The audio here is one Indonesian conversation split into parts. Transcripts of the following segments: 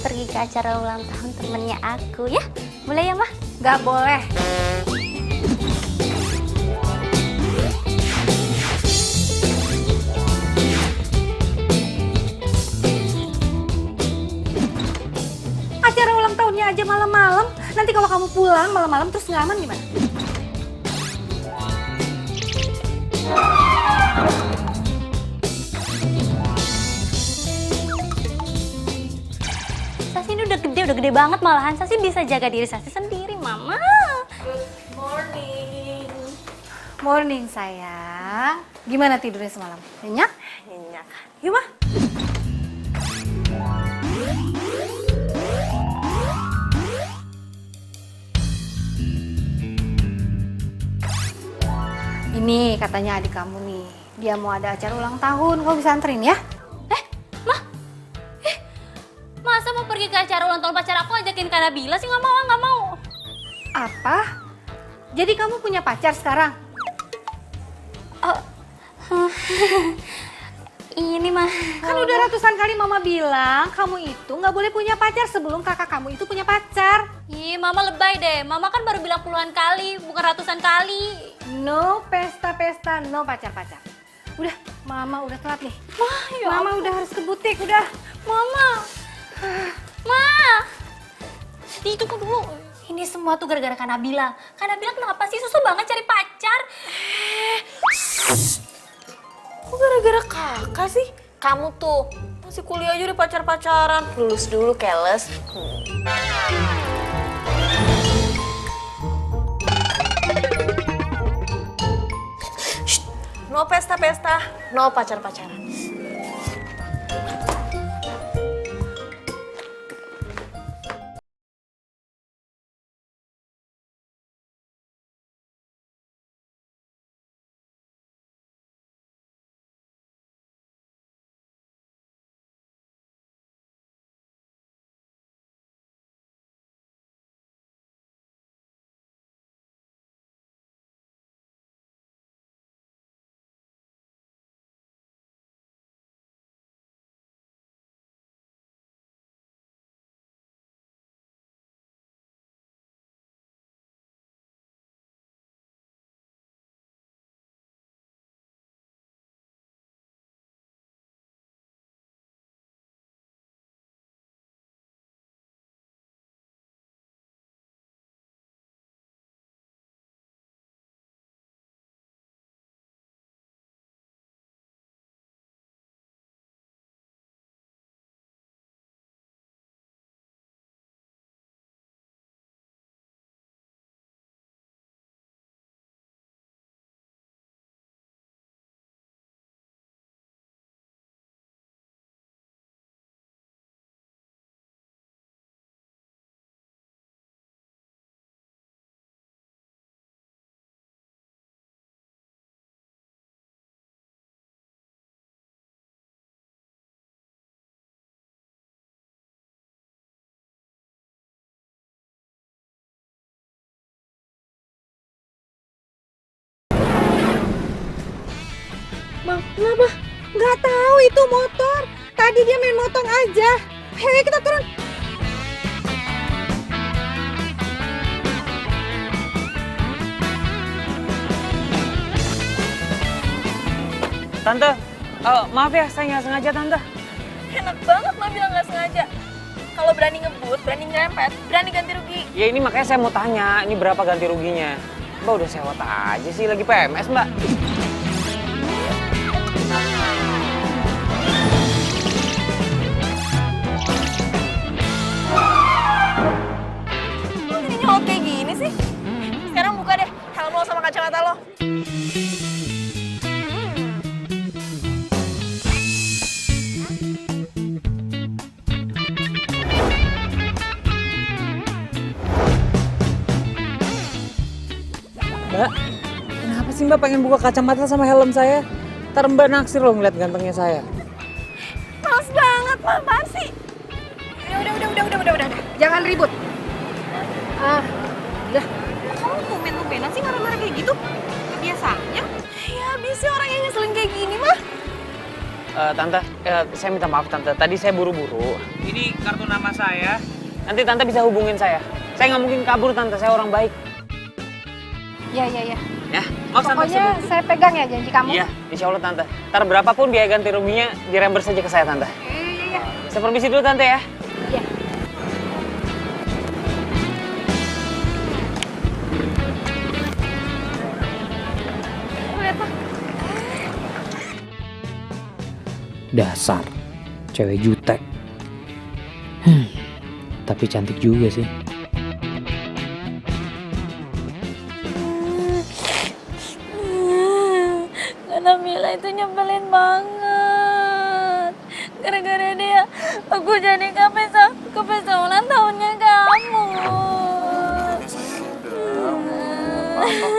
pergi ke acara ulang tahun temennya aku ya. Boleh ya, Mah? Gak boleh. Acara ulang tahunnya aja malam-malam. Nanti kalau kamu pulang malam-malam terus nggak aman gimana? Sasi ini udah gede banget malahan. Sasi bisa jaga diri Sasi sendiri, Mama. Good morning. Morning sayang. Gimana tidurnya semalam? Nyenyak? Nyenyak. Yuk mah. Ini katanya adik kamu nih. Dia mau ada acara ulang tahun. Kamu bisa anterin ya? Mah? Masa mau pergi ke acara ulang tahun pacar aku ajakin Kak Nabila sih? Nggak mau. Apa? Jadi kamu punya pacar sekarang? Ini mah. Kan udah ratusan kali mama bilang kamu itu nggak boleh punya pacar sebelum kakak kamu itu punya pacar. Ih, Mama lebay deh. Mama kan baru bilang puluhan kali, bukan ratusan kali. No pesta-pesta, no pacar-pacar. Udah, mama udah telat nih. Mah, ya Mama udah harus ke butik, udah. Mama. Ma. Itu kok dulu. Ini semua tuh gara-gara Kak Nabila. Kak Nabila kenapa sih susah banget cari pacar? Kok gara-gara kakak sih? Kamu tuh masih kuliah aja udah pacar-pacaran. Lulus dulu, keles. Shh, no pesta-pesta, no pacar-pacaran. Bang, kenapa? Nggak tahu itu motor. Tadi dia main motong aja. Hei, kita turun. Tante, maaf ya, saya nggak sengaja, Tante. Enak banget mah bilang nggak sengaja. Kalau berani ngebut, berani nyerempet, berani ganti rugi. Ya ini makanya saya mau tanya, ini berapa ganti ruginya? Mbak udah sewot aja sih, lagi PMS, Mbak. Kok jadi nyolot kayak gini sih? Sekarang buka deh helm lo sama kacamata lo. Mbak, kenapa sih Mbak pengen buka kacamata sama helm saya? Ntar Mbak naksir loh ngeliat gantengnya saya. Males banget, mah apaan sih? Udah. Jangan ribut. Udah. Kamu tumben-tumbenan sih marah-marah kayak gitu? Biasanya? Ya habis sih orang yang ngeselin kayak gini mah. Tante, saya minta maaf tante. Tadi saya buru-buru. Ini kartu nama saya. Nanti tante bisa hubungin saya. Saya nggak mungkin kabur tante. Saya orang baik. Ya. Ya, maaf tante. Pokoknya saya pegang ya janji kamu. Iya, insya Allah tante. Ntar berapapun biaya ganti ruginya direimburse saja ke saya tante. Iya. Saya permisi dulu tante ya. Iya. Lihat Pak. Dasar, cewek jutek. Tapi cantik juga sih. Karena Mila itu nyebelin banget. Gara-gara dia, aku jadi ke pesta ulang tahunnya kamu.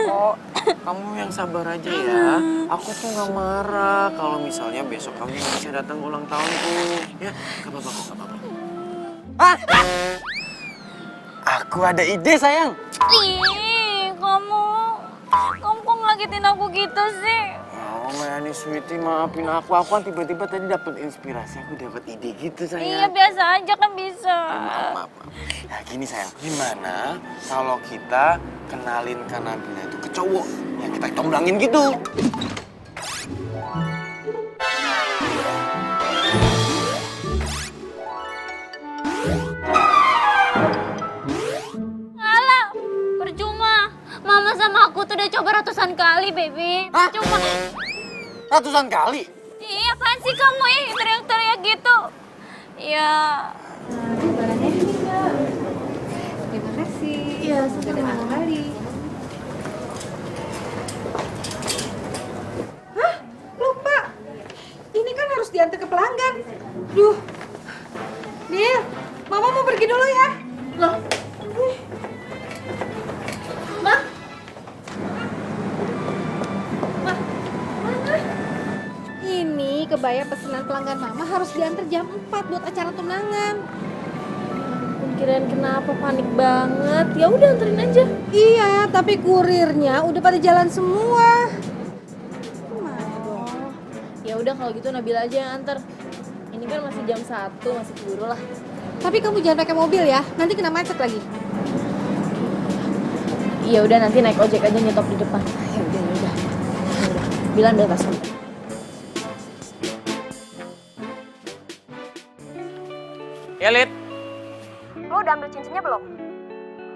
Kok kamu yang sabar aja ya. Aku tuh nggak marah kalau misalnya besok kamu bisa datang ulang tahunku. Ya, gak apa-apa kok, gak apa-apa. Aku ada ide sayang. Ih, kamu kok ngagetin aku gitu sih? Oh, Mayani Sweetie, maafin aku. Aku kan tiba-tiba tadi dapat inspirasi. Aku dapat ide gitu sayang. Iya, biasa aja kan bisa. Maaf. Nah gini sayang, gimana kalau kita kenalin Kanabila itu ke cowok yang kita comblangin gitu? Alah, percuma. Mama sama aku tuh udah coba ratusan kali, baby. Hah? Cuma, Ratusan kali? iya apaan sih kamu teriak-teriak gitu? Ya. Terima kasih. Iya, sampai jumpa kali. Hah? Lupa. Ini kan harus diantar ke pelanggan. Duh. Nih, Mama mau pergi dulu ya. Loh. Ma? Ma? Mana? Ini kebaya pesanan pelanggan Mama harus diantar jam 4 buat acara tunangan. Kirain kenapa panik banget. Ya udah anterin aja. Iya, tapi kurirnya udah pada jalan semua. Gimana dong? Ya udah kalau gitu Nabila aja yang anter. Ini kan masih jam 1, masih keburu lah. Tapi kamu jangan pakai mobil ya, nanti kena macet lagi. Iya udah nanti naik ojek aja nyetop di depan. Ya udah. Bilang udah tas. Ya, Lid. Lo udah ambil cincinnya belum?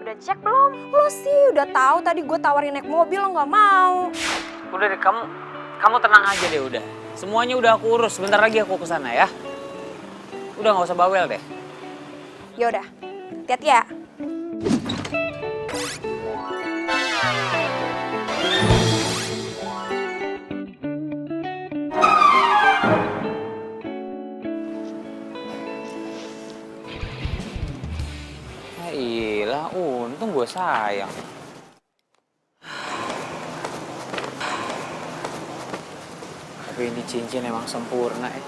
Udah cek belum? Lo sih udah tahu tadi gue tawarin naik mobil lo nggak mau. Udah deh, kamu tenang aja deh udah. Semuanya udah aku urus. Sebentar lagi aku kesana ya. Udah nggak usah bawel deh. Ya udah, hati-hati ya. Ya iyalah, untung gue sayang. Tapi ini cincin emang sempurna ya.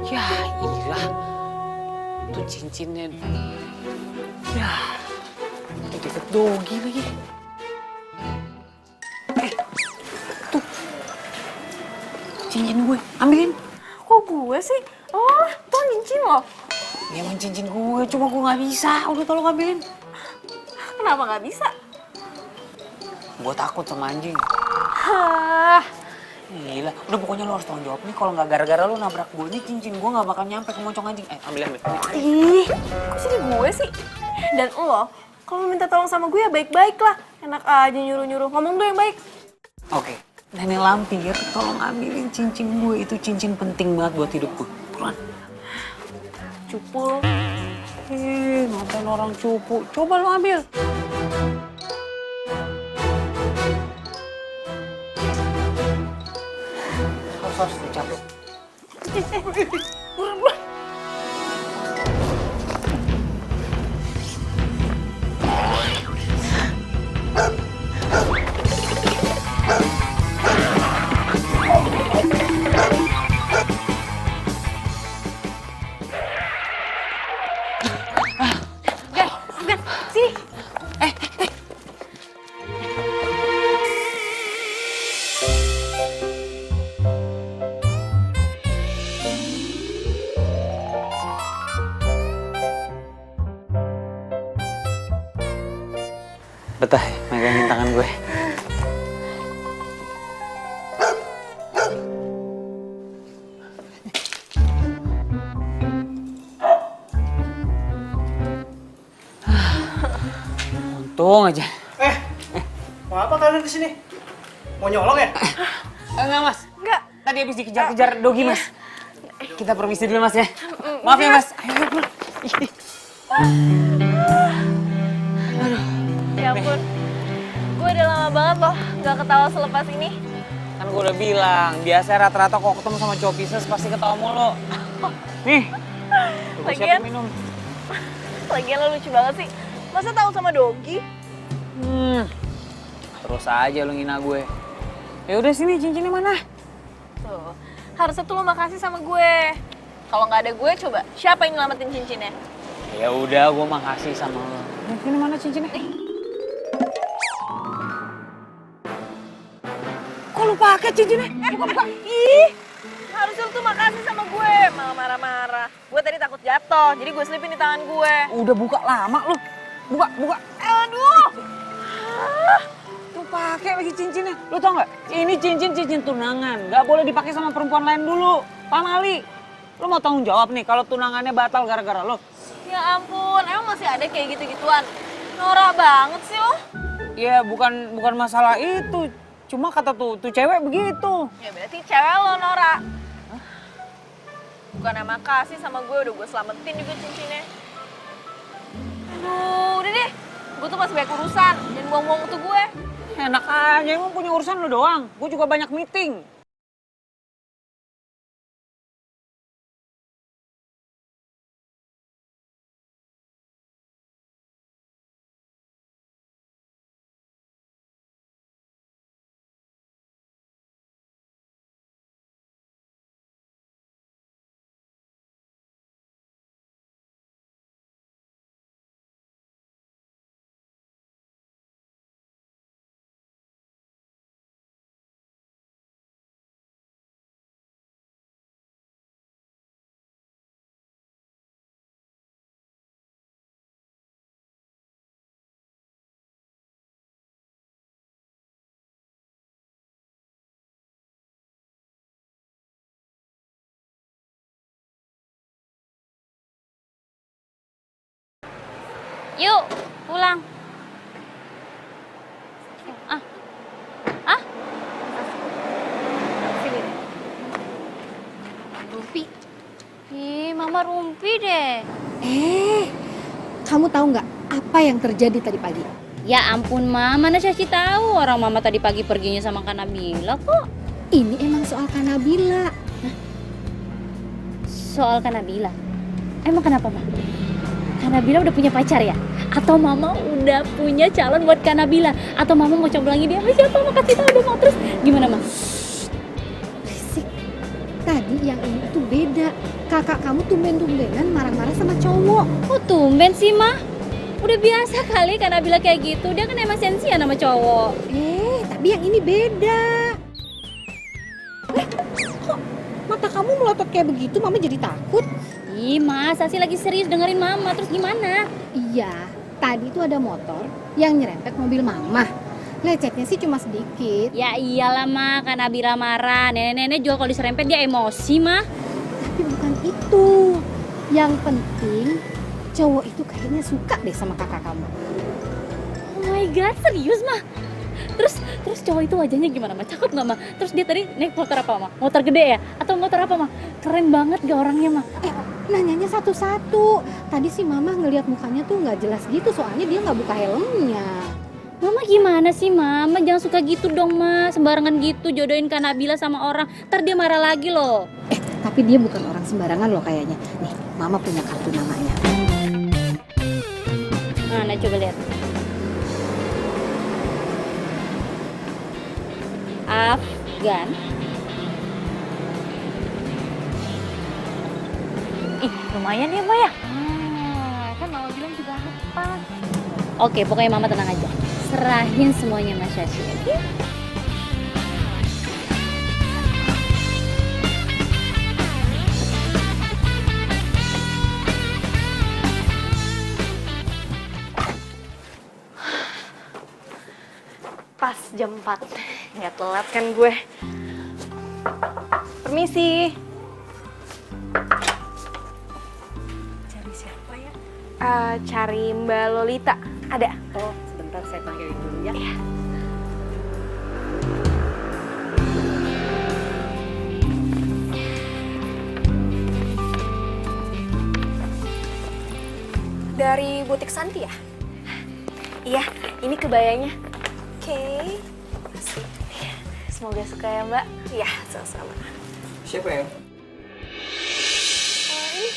Ya iyalah, tuh cincinnya. Ya, itu deket dogi lagi. Tuh, cincin gue, ambilin. Kok gue sih? Oh, tuh cincin lo. Ya emang cincin gue, cuma gue nggak bisa. Udah tolong ambilin. Kenapa nggak bisa? Gue takut sama anjing. Hah, Gila, udah pokoknya lo harus tanggung jawab nih. Kalau nggak gara-gara lo nabrak gue nih, cincin gue nggak bakal nyampe ke moncong anjing. Ambil. Ih, kok jadi gue sih? Dan lo, kalau minta tolong sama gue ya baik-baik lah. Enak aja nyuruh-nyuruh, ngomong tuh yang baik. Oke, Nenek Lampir, tolong ambilin cincin gue. Itu cincin penting banget buat hidup gue. Buruan. Cupu lo. Ngapain orang cupu? Coba lo ambil. Harus dicapek. Buruan. Gan, sini. Betah ya, megangin tangan gue. Untung aja. Mau apa kalian kesini? Mau nyolong ya? Enggak, Mas. Enggak. Tadi habis dikejar-kejar Dogi, Mas. Kita permisi dulu, Mas ya. Maaf ya, Mas. Ayo, pulang. Ya ampun, gue udah lama banget loh gak ketawa selepas ini. Kan gue udah bilang, biasa rata-rata kok ketemu sama cowok Pisces pasti ketawa mulu. Nih, gue Lagian- siapin minum. Lagian lo lucu banget sih. Masa tahu sama Dogi? Terus aja lu ngina gue. Ya udah sini, cincinnya mana? Tuh, harusnya tuh lo makasih sama gue. Kalau nggak ada gue, coba siapa yang nyelamatin cincinnya? Ya udah, gue makasih sama lo. Ini mana cincinnya? Kok lu pakai cincinnya? Buka. Ih, harusnya lo tuh makasih sama gue. Malah marah-marah. Gue tadi takut jatuh, jadi gue selipin di tangan gue. Udah buka lama lu. Buka. Aduh. Tuh pakai lagi cincinnya. Lu tau nggak? Ini cincin tunangan. Nggak boleh dipakai sama perempuan lain dulu. Paham Ali? Lu mau tanggung jawab nih kalau tunangannya batal gara-gara lo? Ya ampun, emang masih ada kayak gitu-gituan? Norak banget sih lo. Ya bukan masalah itu. Cuma kata tuh cewek begitu. Ya berarti cewek lo norak. Bukan makasih sama gue, udah gue selamatin juga cincinnya. Aduh, udah deh. Gue tuh masih banyak urusan, jangan buang-buang waktu gue. Enak aja, emang punya urusan lu doang. Gue juga banyak meeting. Yuk, pulang. Rumpi. Ih, Mama Rumpi deh. Kamu tahu nggak apa yang terjadi tadi pagi? Ya ampun, Mama. Mana Caci tahu orang Mama tadi pagi perginya sama Kak Nabila kok. Ini emang soal Kanabila. Soal Kak Nabila. Emang kenapa, Ma? Kak Nabila udah punya pacar ya? Atau Mama udah punya calon buat Kak Nabila? Atau Mama mau coblangin dia sama siapa? Mama kasih tahu dong, terus gimana, Ma? Berisik. Tadi yang ini tuh beda. Kakak kamu tumben-tumbenan marah-marah sama cowok. Kok tumben sih, Ma? Udah biasa kali Kak Nabila kayak gitu. Dia kan emang sensian sama cowok. Tapi yang ini beda. Kok mata kamu melotot kayak begitu? Mama jadi takut. Ih, masa sih lagi serius dengerin Mama? Terus gimana? Iya, tadi tuh ada motor yang nyerempet mobil Mama. Lecetnya sih cuma sedikit. Ya iyalah mah, Kak Nabila marah. Nenek-nenek juga kalau diserempet dia emosi mah. Tapi bukan itu. Yang penting cowok itu kayaknya suka deh sama kakak kamu. Oh my god, serius mah? Terus cowok itu wajahnya gimana mah? Cakep nggak mah? Terus dia tadi naik motor apa mah? Motor gede ya? Atau motor apa mah? Keren banget gak orangnya mah? Nanyanya satu-satu. Tadi sih mama ngelihat mukanya tuh nggak jelas gitu, soalnya dia nggak buka helmnya. Mama gimana sih Mama? Jangan suka gitu dong Ma. Sembarangan gitu jodohin Kak Nabila sama orang. Ntar dia marah lagi loh. Tapi dia bukan orang sembarangan loh kayaknya. Nih, mama punya kartu namanya. Mana coba lihat. Afgan. Ih, lumayan ya Ma ya? Kan Mama bilang juga apa. Oke, pokoknya Mama tenang aja. Serahin semuanya Mas Syashi, oke? Pas jam 4. Nggak telat kan gue. Permisi. Cari siapa ya? Cari Mbak Lolita. Ada? Oh, sebentar saya panggilin dulu ya. Iya. Dari butik Santi ya? Iya, ini kebayanya. Oke. Asik. Semoga suka ya, Mbak. Iya, sama-sama. Siapa ya? Ini.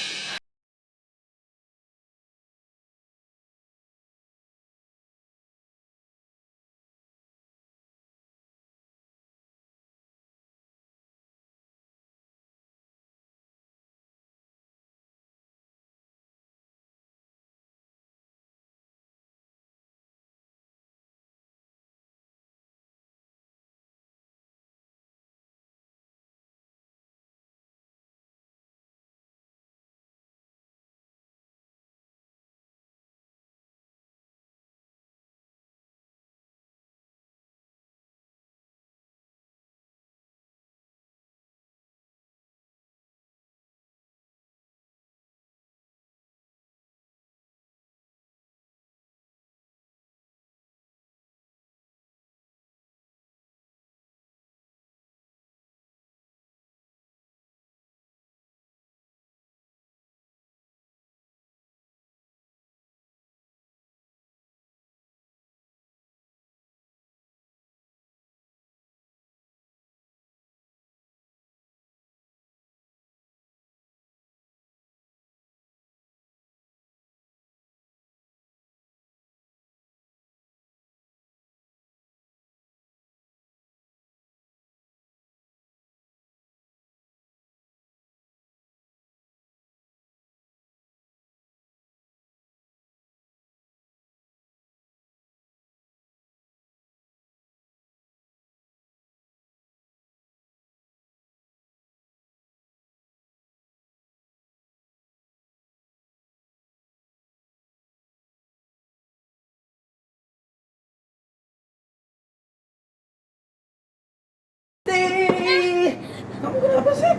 Kamu kenapa sih?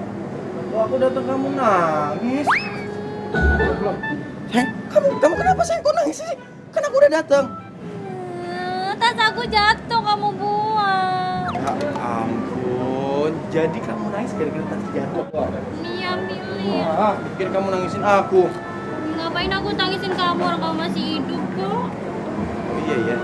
Kok aku datang kamu nangis? Kamu kenapa sih? Kok nangis sih? Kan aku udah datang. Tas aku jatuh, kamu buang. Ya ampun, jadi kamu nangis gara-gara tas jatuh? Iya, Mili. Pikir kamu nangisin aku. Ngapain aku tangisin kamu, orang kamu masih hidup kok. Oh iya.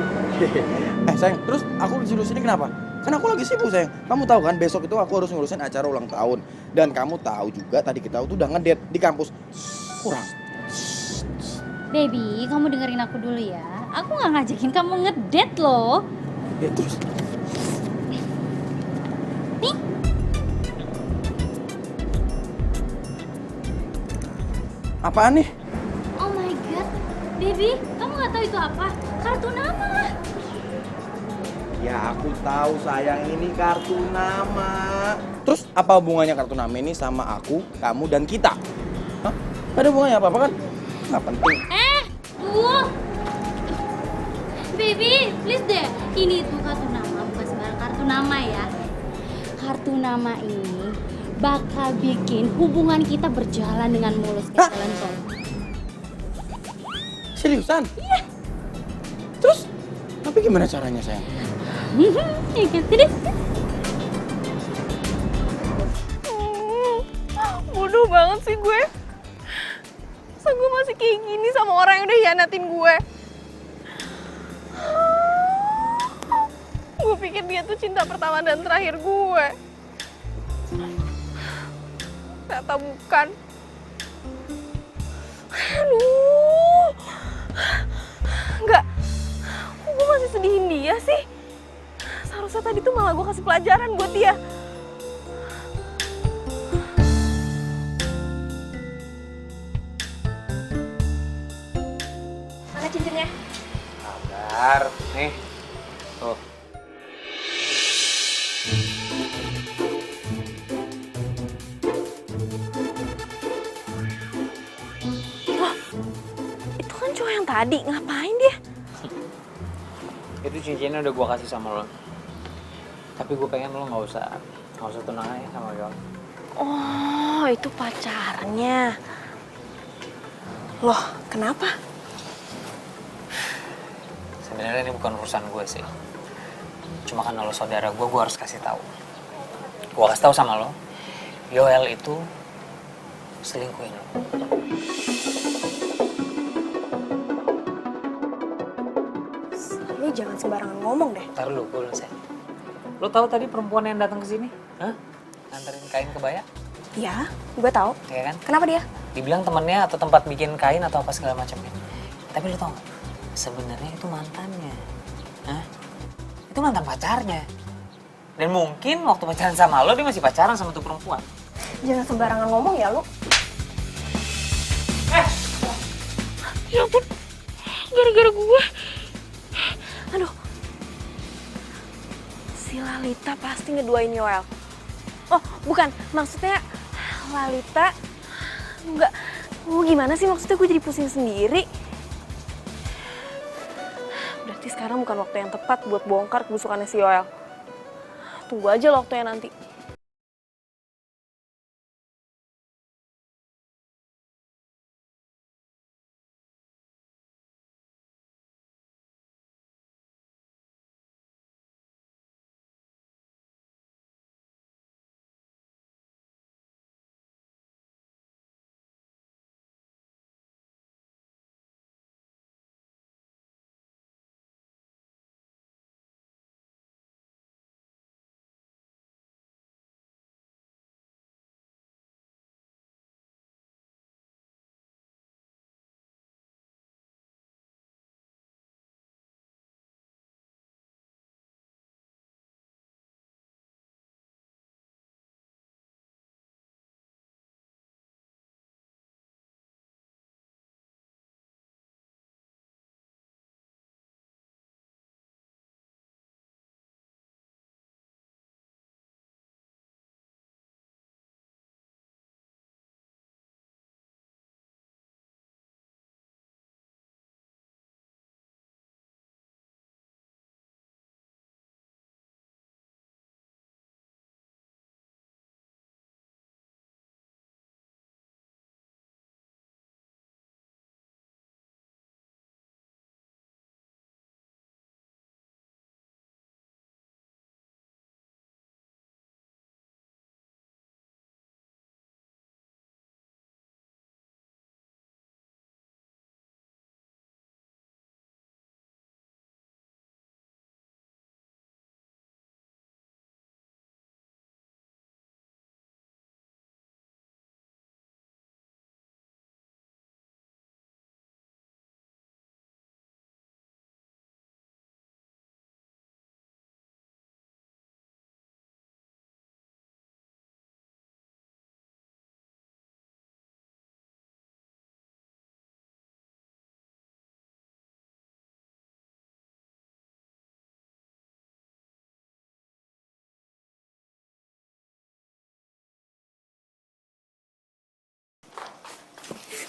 Sayang, terus aku disuruh sini kenapa? Kan aku lagi sibuk sayang. Kamu tahu kan besok itu aku harus ngurusin acara ulang tahun. Dan kamu tahu juga tadi kita tuh udah ngedate di kampus. Kurang. Baby, kamu dengerin aku dulu ya. Aku nggak ngajakin kamu ngedate loh. Ya terus. Nih. Apaan nih? Oh my god, baby, kamu nggak tahu itu apa? Kartu nama lah. Ya aku tahu sayang, ini kartu nama. Terus apa hubungannya kartu nama ini sama aku, kamu, dan kita? Hah? Gak ada hubungannya apa-apa kan? Nggak penting. Baby, please deh. Ini tuh kartu nama, bukan sembarang kartu nama ya. Kartu nama ini bakal bikin hubungan kita berjalan dengan mulus kayak jalan tol. Seriusan? Iya. Terus, tapi gimana caranya sayang? Ya kan, tidak? Bodoh banget sih gue. Masa gue masih kayak gini sama orang yang udah hianatin gue? Gue pikir dia tuh cinta pertama dan terakhir gue. Ternyata bukan. Aduh. Enggak. Kok gue masih sedihin dia sih? Seharusnya tadi tuh malah gue kasih pelajaran buat dia. Mana cincinnya? Sabar, nih. Tuh. Itu kan cowok yang tadi, ngapain dia? Itu cincinnya udah gue kasih sama lo. Tapi gue pengen lo nggak usah tunangan ya sama gue. Oh, itu pacarnya. Loh, kenapa? Sebenarnya ini bukan urusan gue sih. Cuma karena lo saudara gue harus kasih tahu. Gue kasih tahu sama lo, Yoel itu selingkuhin lo. Lu jangan sembarangan ngomong deh. Ntar lu, gue selesai. Lo tahu tadi perempuan yang datang ke sini? Hah? Nganterin kain kebaya? Ya, gue tahu. Ya kan? Kenapa dia? Dibilang temennya atau tempat bikin kain atau apa segala macamnya. Tapi lo tau gak? Sebenarnya itu mantannya. Hah? Itu mantan pacarnya. Dan mungkin waktu pacaran sama lo, dia masih pacaran sama tuh perempuan. Jangan sembarangan ngomong ya lu. Ya ampun, gara-gara gue. Aduh. Si Lalita pasti ngeduain Yoel. Oh, bukan. Maksudnya Lalita. Enggak. Oh, gimana sih maksudnya gue jadi pusing sendiri? Berarti sekarang bukan waktu yang tepat buat bongkar kebusukannya si Yoel. Tunggu aja loh waktunya nanti.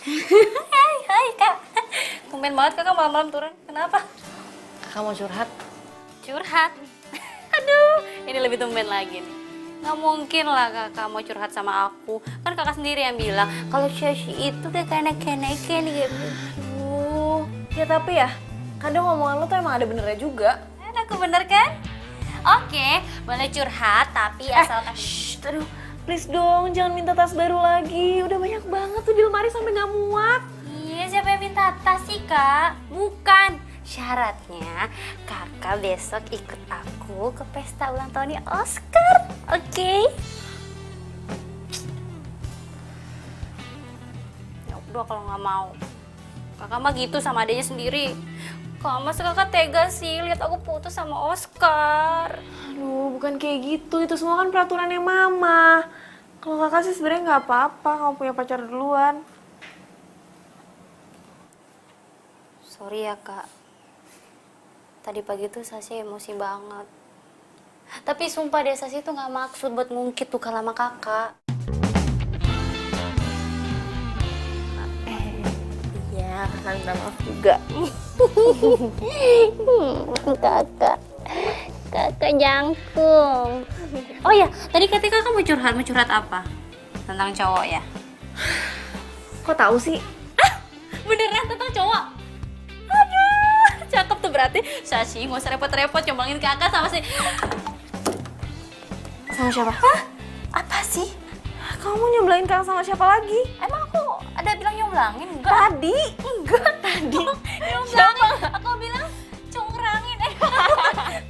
Hai Kak. Tumben banget Kakak malam-malam turun. Kenapa? Kakak mau curhat? Curhat? Aduh, ini lebih tumben lagi nih. Nggak mungkin lah kakak mau curhat sama aku. Kan kakak sendiri yang bilang kalau Shashi itu udah kayak naik-naikin gitu. Ya tapi ya, kadang omongan lo tuh emang ada benernya juga. Aku bener kan? Oke, boleh curhat tapi asalkan... Aduh, please dong, jangan minta tas baru lagi. Udah banyak banget tuh di lemari sampai nggak muat. Iya, siapa yang minta tas sih kak? Bukan. Syaratnya kakak besok ikut aku ke pesta ulang tahunnya Oscar, oke? Ya udah kalau nggak mau. Kakak mah gitu sama adanya sendiri. Kok masa kakak tega sih lihat aku putus sama Oscar? Aduh, bukan kayak gitu. Itu semua kan peraturannya mama. Kalau kakak sih sebenarnya nggak apa-apa kamu punya pacar duluan. Sorry ya kak. Tadi pagi tuh Sasi emosi banget. Tapi sumpah deh Sasi tuh nggak maksud buat ngungkit tuh sama kakak. Iya, kakak minta maaf juga. Kakak jangkung. Oh ya, tadi ketika kamu mau curhat apa? Tentang cowok ya? Kok tahu sih? Beneran tentang cowok? Aduh, cakep tuh berarti. Sasi nggak usah repot-repot nyomblangin kakak sama si... Sama siapa? Hah? Apa sih? Kamu nyobelin kakak sama siapa lagi? Emang aku ada bilang nyomblangin? Enggak. Tadi? Enggak tadi. Nyomblangin. Aku bilang congkrangin.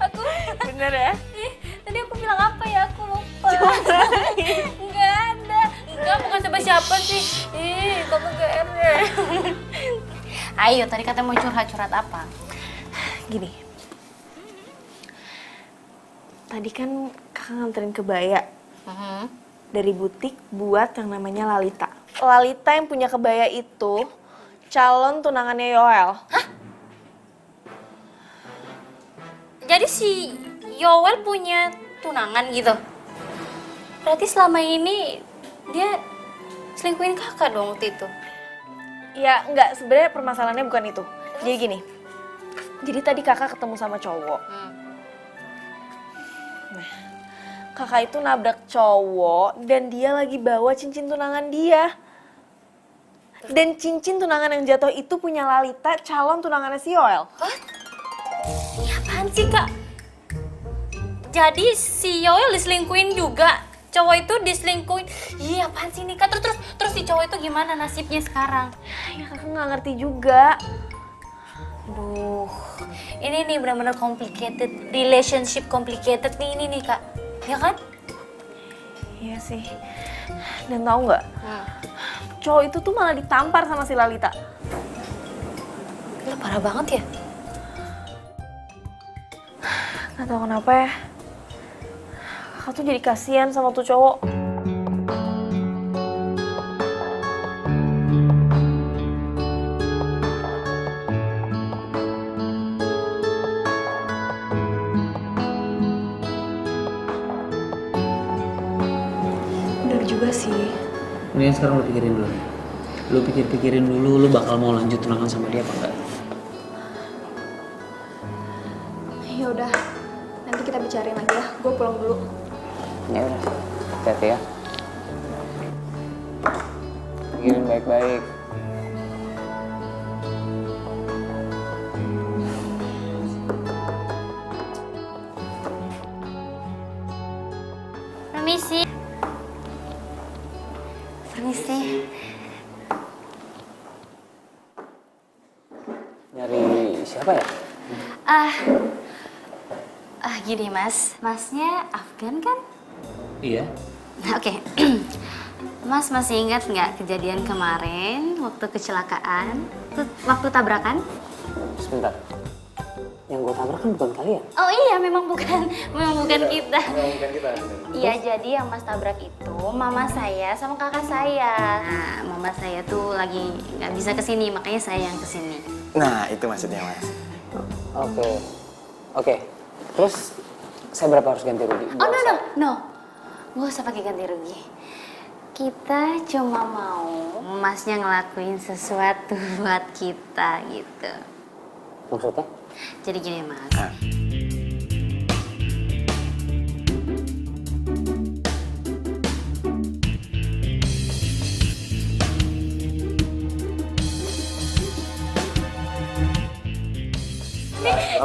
Aku Bener ya? tadi aku bilang apa ya? Aku lupa. Enggak ada. Enggak, bukan siapa-siapa sih. Ih, kamu GR deh. Ayo, tadi katanya mau curhat apa? Gini. Tadi kan kakak nganterin kebaya dari butik buat yang namanya Lalita. Lalita yang punya kebaya itu calon tunangannya Yoel. Jadi si Yowel punya tunangan gitu? Berarti selama ini dia selingkuhin kakak dong waktu itu? Ya enggak, sebenarnya permasalahannya bukan itu. Jadi gini, jadi tadi kakak ketemu sama cowok. Nah, kakak itu nabrak cowok dan dia lagi bawa cincin tunangan dia. Dan cincin tunangan yang jatuh itu punya Lalita, calon tunangannya si Yoel. Ini apaan sih kak? Jadi si Yoel diselingkuhin juga? Cowok itu diselingkuhin? Iya apaan sih nih kak? Terus si cowok itu gimana nasibnya sekarang? Ya kakak nggak ngerti juga. Aduh, ini nih benar-benar complicated, relationship complicated nih ini nih kak, ya kan? Iya sih. Dan tahu nggak? Cowok itu tuh malah ditampar sama si Lalita. Gila parah banget ya? Nggak tahu kenapa ya. Kakak tuh jadi kasihan sama tuh cowok. Bener juga sih. Mendingan sekarang lu pikirin dulu. Lu pikir-pikirin dulu lu bakal mau lanjut tunangan sama dia apa enggak? Ya udah, nanti kita bicarain lagi ya. Gue pulang dulu. Ya udah, hati-hati ya. Pikirin baik-baik. Permisi. Permisi. Nyari siapa ya? Gini mas, masnya Afgan kan? Iya. Oke. Mas masih ingat nggak kejadian kemarin waktu kecelakaan, waktu tabrakan? Sebentar. Yang gue tabrak kan bukan kalian. Oh iya, memang bukan kita. Iya, jadi yang mas tabrak itu mama saya sama kakak saya. Nah, mama saya tuh lagi nggak bisa kesini, makanya saya yang kesini. Nah, itu maksudnya, Mas. Oke. Terus saya berapa harus ganti rugi? Oh no, nggak usah pakai ganti rugi. Kita cuma mau masnya ngelakuin sesuatu buat kita gitu. Maksudnya? Jadi gini Mas.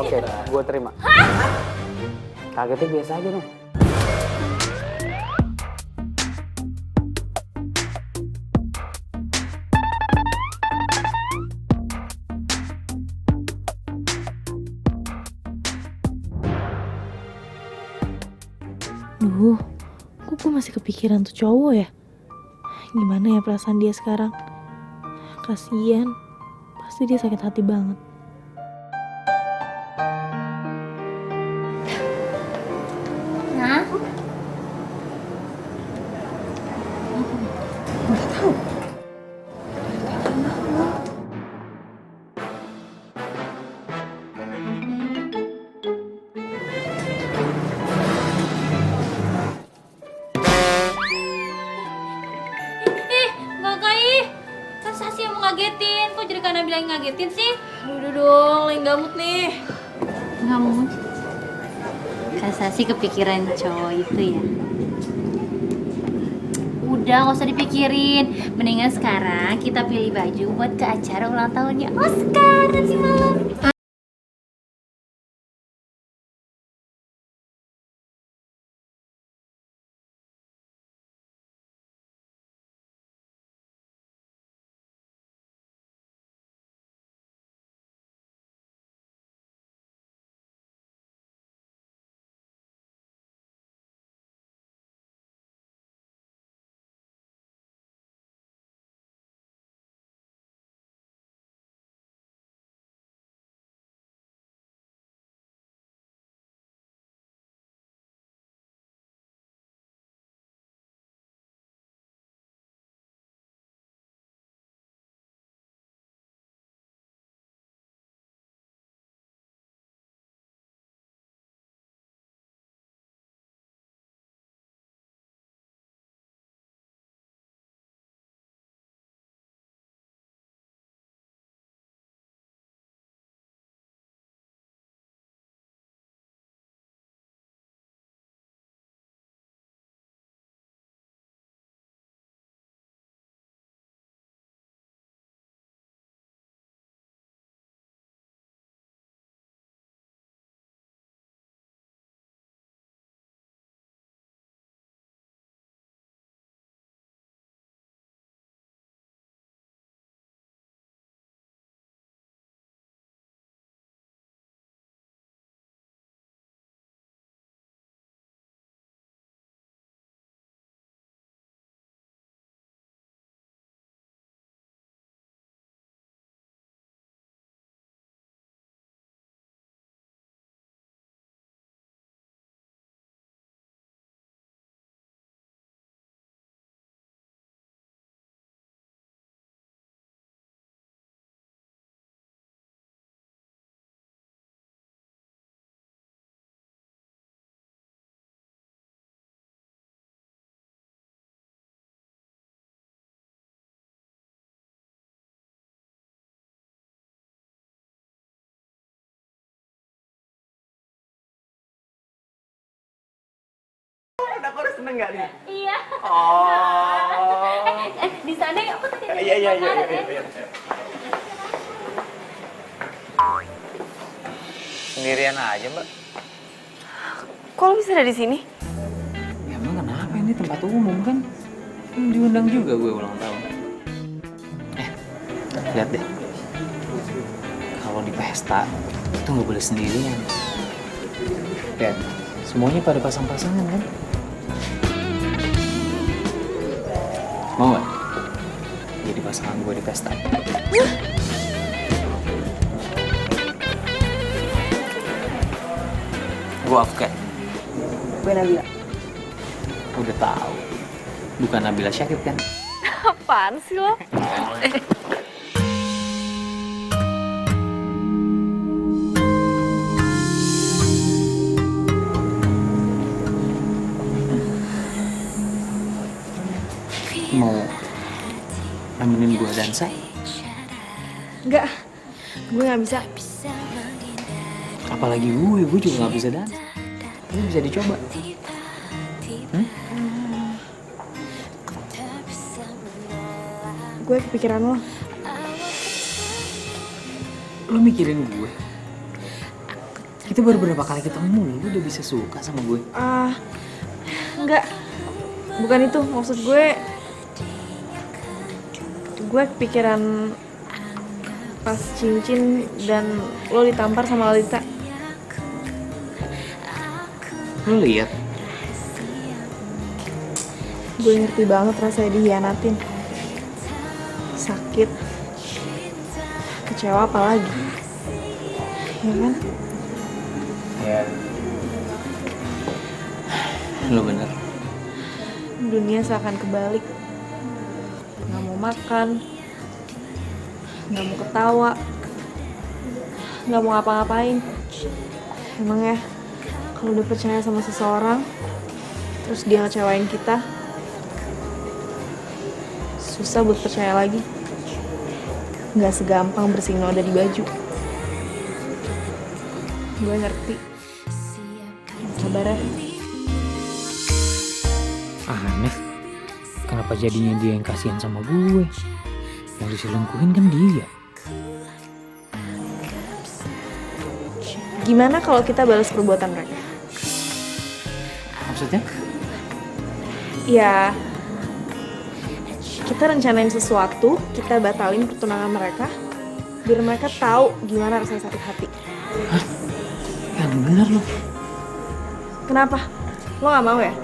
Oke, gue terima. Kagetnya biasa aja dong. Duh, kok gue masih kepikiran tuh cowok ya? Gimana ya perasaan dia sekarang? Kasian, pasti dia sakit hati banget. Nah, Mbak Kai, kan Sasi yang mau ngagetin. Kok jadi Kak Nabila yang ngagetin sih? Udah dong, lagi gamut nih. Kamu Kak Sasi kepikiran cowok itu ya? Udah, gak usah dipikirin. Mendingan sekarang kita pilih baju buat ke acara ulang tahunnya Oscar nanti malam. Aku harus seneng gak nih? Iya. Oh. Di sana ya, aku tadi ada Iya. makanan, ya. Sendirian aja, Mbak. Kok lo bisa ada di sini? Ya emang kenapa, ini tempat umum kan? Diundang juga gue ulang tahun. Lihat deh. Kalau di pesta, itu nggak boleh sendirian. Lihat, semuanya pada pasang-pasangan kan? Mau nggak? Jadi pasangan gue di pesta. Gue Afgan. Gue Nabila. Udah tahu. Bukan Nabila Syakib kan? Apaan sih lo? Mau nemenin gue dansa? Enggak, gue gak bisa. Apalagi gue juga nggak bisa dansa. Ini bisa dicoba. Gue kepikiran lo. Lo mikirin gue? Kita baru berapa kali ketemu, lo udah bisa suka sama gue? Enggak. Bukan itu, maksud gue kepikiran pas cincin dan lo ditampar sama Lalita. Lo lihat? Gue ngerti banget rasanya dihianatin. Sakit. Kecewa apalagi. Ya kan? Ya. Lo bener. Dunia seakan kebalik. Gak mau makan. Gak mau ketawa. Gak mau ngapa-ngapain. Emang ya, kalau udah percaya sama seseorang, terus dia ngecewain kita, susah buat percaya lagi. Gak segampang bersihin noda di baju. Gue ngerti. Sabar ya. Aneh, kenapa jadinya dia yang kasihan sama gue? Yang diselingkuhin kan dia. Gimana kalau kita balas perbuatan mereka? Maksudnya? Ya, kita rencanain sesuatu, kita batalin pertunangan mereka, biar mereka tahu gimana rasanya sakit hati. Yang bener lo. Kenapa? Lo gak mau ya?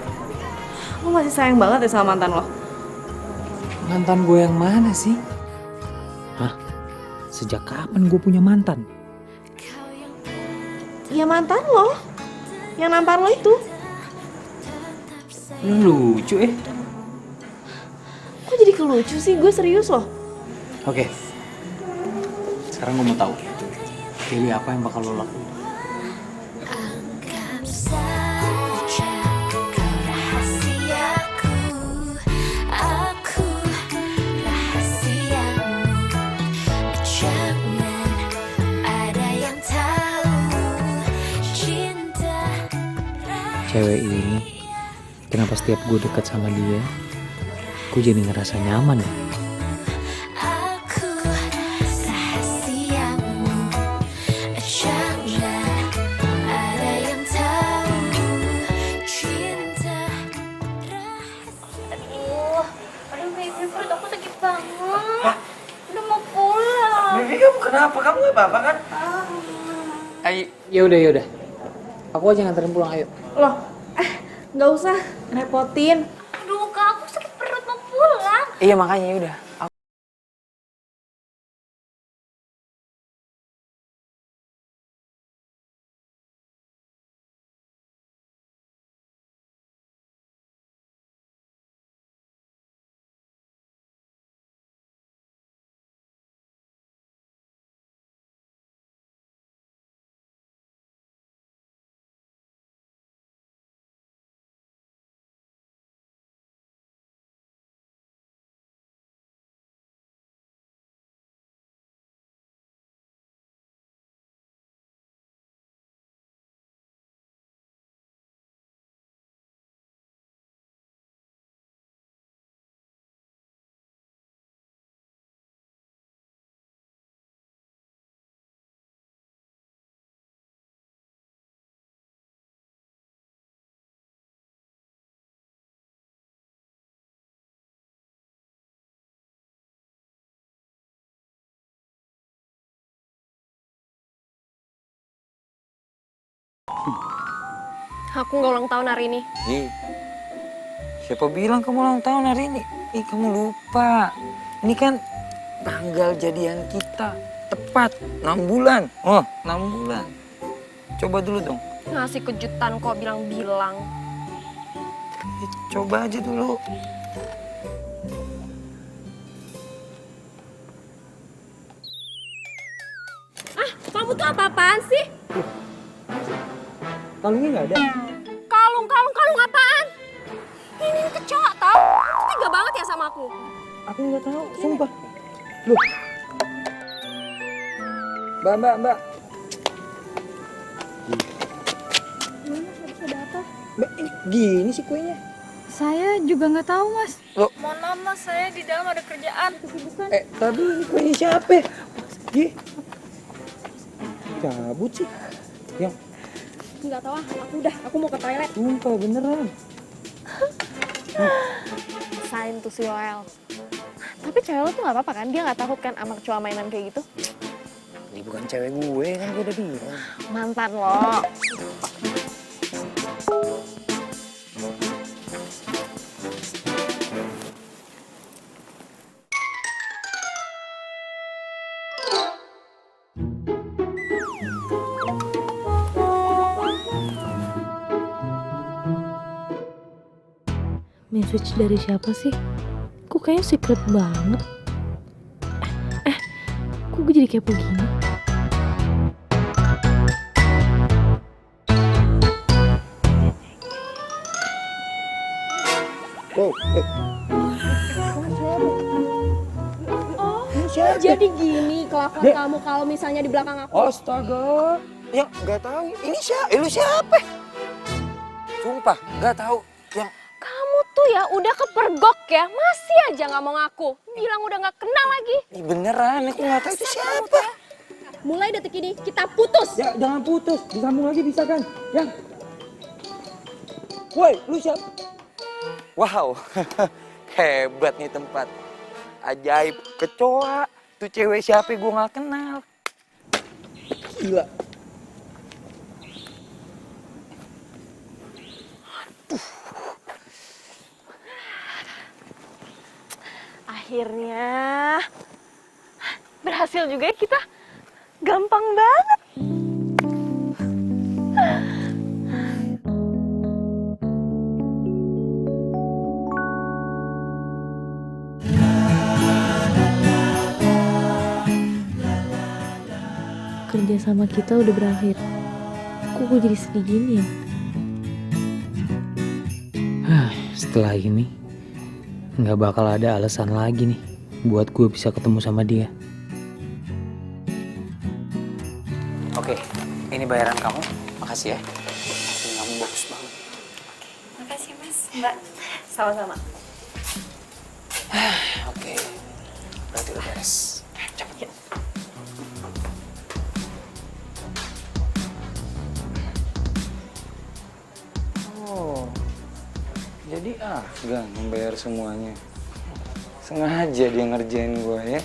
Lo masih sayang banget ya sama mantan lo? Mantan gue yang mana sih? Hah? Sejak kapan gue punya mantan? Ya mantan lo, yang nampar lo itu. Lo lucu Kok jadi kelucu sih? Gue serius loh. Oke. Sekarang gue mau tahu. Pilih apa yang bakal lo lakuin? Cewek ini, kenapa setiap gue dekat sama dia, gue jadi ngerasa nyaman ya? Aduh baby, perut aku sakit banget. Udah mau pulang. Baby kamu kenapa? Kamu gak apa-apa kan? Ayo, yaudah. Aku aja nganterin pulang, ayo. Loh, gak usah repotin. Aduh kak, aku sakit perut mau pulang. Iya makanya yaudah. Aku nggak ulang tahun hari ini. Ih, siapa bilang kamu ulang tahun hari ini? Ih, kamu lupa. Ini kan tanggal jadian kita. Tepat 6 bulan. Oh, 6 bulan. Coba dulu dong. Ngasih kejutan kok bilang-bilang. Coba aja dulu. Kamu tuh apa-apaan sih? Kalungnya nggak ada. Kalung apaan? Ini kecoa tau? Kamu tega banget ya sama aku. Aku nggak tahu, sumpah. Loh. Mbak. Ini gini sih kuenya. Saya juga nggak tahu, Mas. Mohon maaf mas, saya di dalam ada kerjaan. Tapi ini kuenya siapa? Gi. Cabut sih. Yang Nggak tahu, aku mau ke toilet. sumpah beneran. Sain tuh si Yoel. Tapi cewek lo tuh gak apa-apa kan? Dia gak takut kan sama kecoa mainan kayak gitu? Ini bukan cewek gue kan gue udah bilang. Mantan lo. Message dari siapa sih? Kok kayaknya secret banget. Kok gue jadi kepo gini? Oh, Jadi gini kelakuan kamu kalau misalnya di belakang aku. astaga. Ya nggak tahu. Ini siapa? Lu siapa? Sumpah nggak tahu. Yang Kamu tuh ya udah kepergok ya, masih aja nggak mau ngaku. Bilang udah nggak kenal lagi. beneran aku nggak tahu itu siapa. Mulai detik ini kita putus. Ya jangan putus, disambung lagi bisa kan? Yang woi, lu siapa? Wow, hebat nih tempat. Ajaib, kecoa. Tuh cewek siapa gue nggak kenal. Gila. Akhirnya berhasil juga ya kita. Gampang banget. Kerja sama kita udah berakhir. Kok gue jadi sedih gini ya? Setelah ini nggak bakal ada alasan lagi nih buat gue bisa ketemu sama dia. Oke, ini bayaran kamu. Makasih ya. Ini kamu bagus banget. Makasih mas, mbak. Sama-sama. Oke, berarti udah beres. Cepet. Oh, jadi Afgan membayar semuanya. Sengaja dia ngerjain gue ya.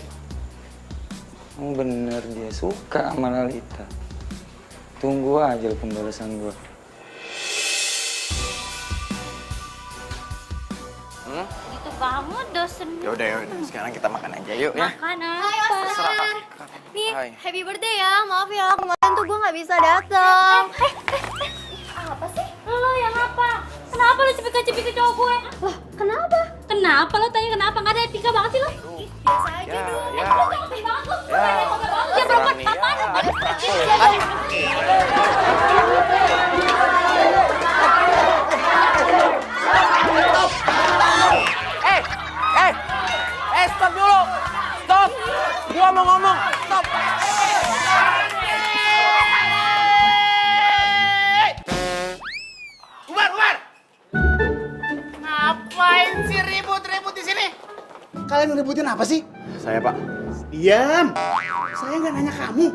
Bener dia suka sama Lalita. Tunggu aja pembalasan gue. Itu kamu dosen. Yaudah, sekarang kita makan aja yuk ya. Makan apa? Nih, Hai. happy birthday ya. Maaf ya, kemarin tuh gue nggak bisa datang. Apa sih? Lo yang apa? Kenapa lo cepet-cepet ke cowok gue? Loh, kenapa? Kenapa lo tanya kenapa? Nggak ada etika banget sih lo? Biasa aja dong. Ya. Ya perempuan apaan? Stop dulu. Stop. Gua mau ngomong. Stop. Umar! Ngapain sih ribut-ribut di sini? Kalian ngeributin apa sih? Saya Pak. Diam! Saya nggak nanya kamu.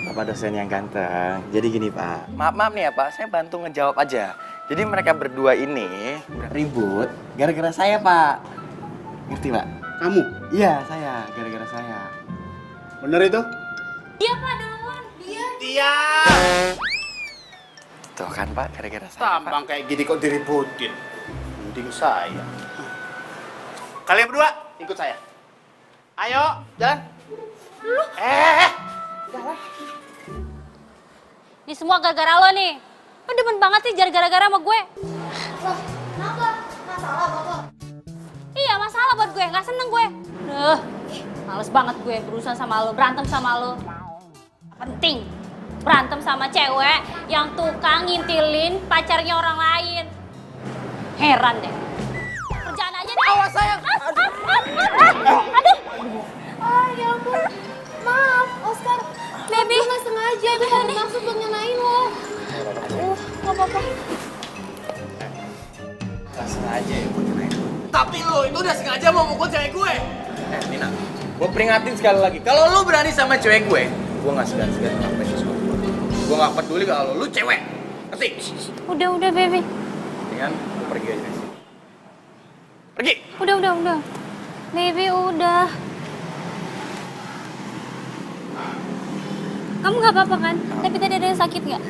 Bapak dosen yang ganteng. Jadi gini Pak. Maaf nih ya Pak, saya bantu ngejawab aja. Jadi mereka berdua ini ribut gara-gara saya Pak. Ngerti Pak? Kamu? Iya saya, gara-gara saya. Bener itu? Dia Pak duluan. Diam! Tuh kan Pak, gara-gara saya Pak. Tampang kayak gini kok diributin. Mending saya. Kalian berdua, ikut saya. Ayo, jalan. Jalan. Ini semua gara-gara lo nih. Lo demen banget sih gara-gara sama gue. Loh, kenapa? Masalah bapak? Iya masalah buat gue, nggak seneng gue. Males banget gue berurusan sama lo, berantem sama lo. Penting, berantem sama cewek yang tukang ngintilin pacarnya orang lain. Heran deh. Kerjaan aja deh. Awas sayang. Aduh. Ah, ya ampun. Maaf, Oscar. Baby. Gue nggak sengaja, gue nggak bermaksud buat ngenain lo. Nggak apa-apa. lo itu udah sengaja mau mukul cewek gue. Nina, gue peringatin sekali lagi. Kalau lo berani sama cewek gue nggak segan-segan ngapain sesuatu. Gue nggak peduli kalau lo cewek. Ngerti? Udah, baby. Dengan lo pergi aja sih. Pergi. Udah. Baby, udah. Kamu nggak apa-apa kan? Tapi tadi ada yang sakit nggak?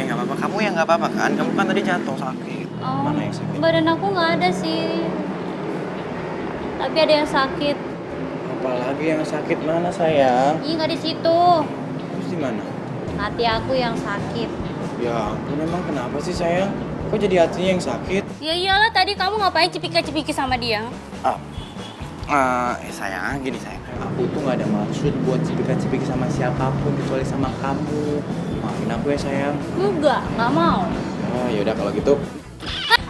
Nggak apa-apa. Kamu yang nggak apa-apa kan? Kamu kan tadi jatuh sakit. Oh, Mana yang sakit? badan aku nggak ada sih. Tapi ada yang sakit. Apalagi yang sakit mana sayang? Ih, nggak di situ. Terus di mana? Hati aku yang sakit. Ya ampun, emang kenapa sih sayang? Kok jadi hatinya yang sakit? Ya iyalah, tadi kamu ngapain cipika-cipiki sama dia? Sayang, gini sayang. Aku tuh nggak ada maksud buat cipika-cipiki sama siapapun kecuali sama kamu. Maafin aku ya sayang. Nggak mau. Oh yaudah kalau gitu.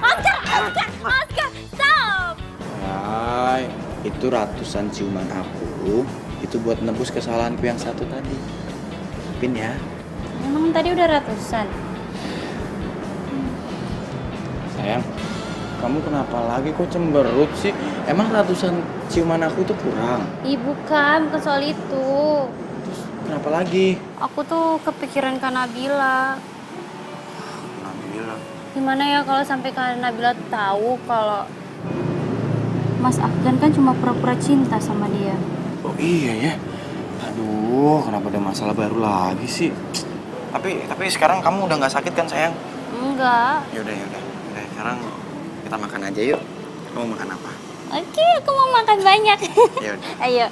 Oscar, stop! Hai, itu ratusan ciuman aku. Itu buat nebus kesalahanku yang satu tadi. Pin ya. Emang tadi udah ratusan? Sayang, kamu kenapa lagi kok cemberut sih? Emang ratusan ciuman aku tuh kurang? Ih, bukan soal itu. Kenapa lagi? Aku tuh kepikiran Kak Nabila. Nabila. Gimana ya kalau sampai Kak Nabila tahu kalau Mas Afgan kan cuma pura-pura cinta sama dia. Oh iya ya. Aduh, kenapa ada masalah baru lagi sih? Tapi sekarang kamu udah nggak sakit kan sayang? Enggak. Yaudah. Sekarang kita makan aja yuk. Kamu makan apa? Oke, aku mau makan banyak. Yaudah. Ayo.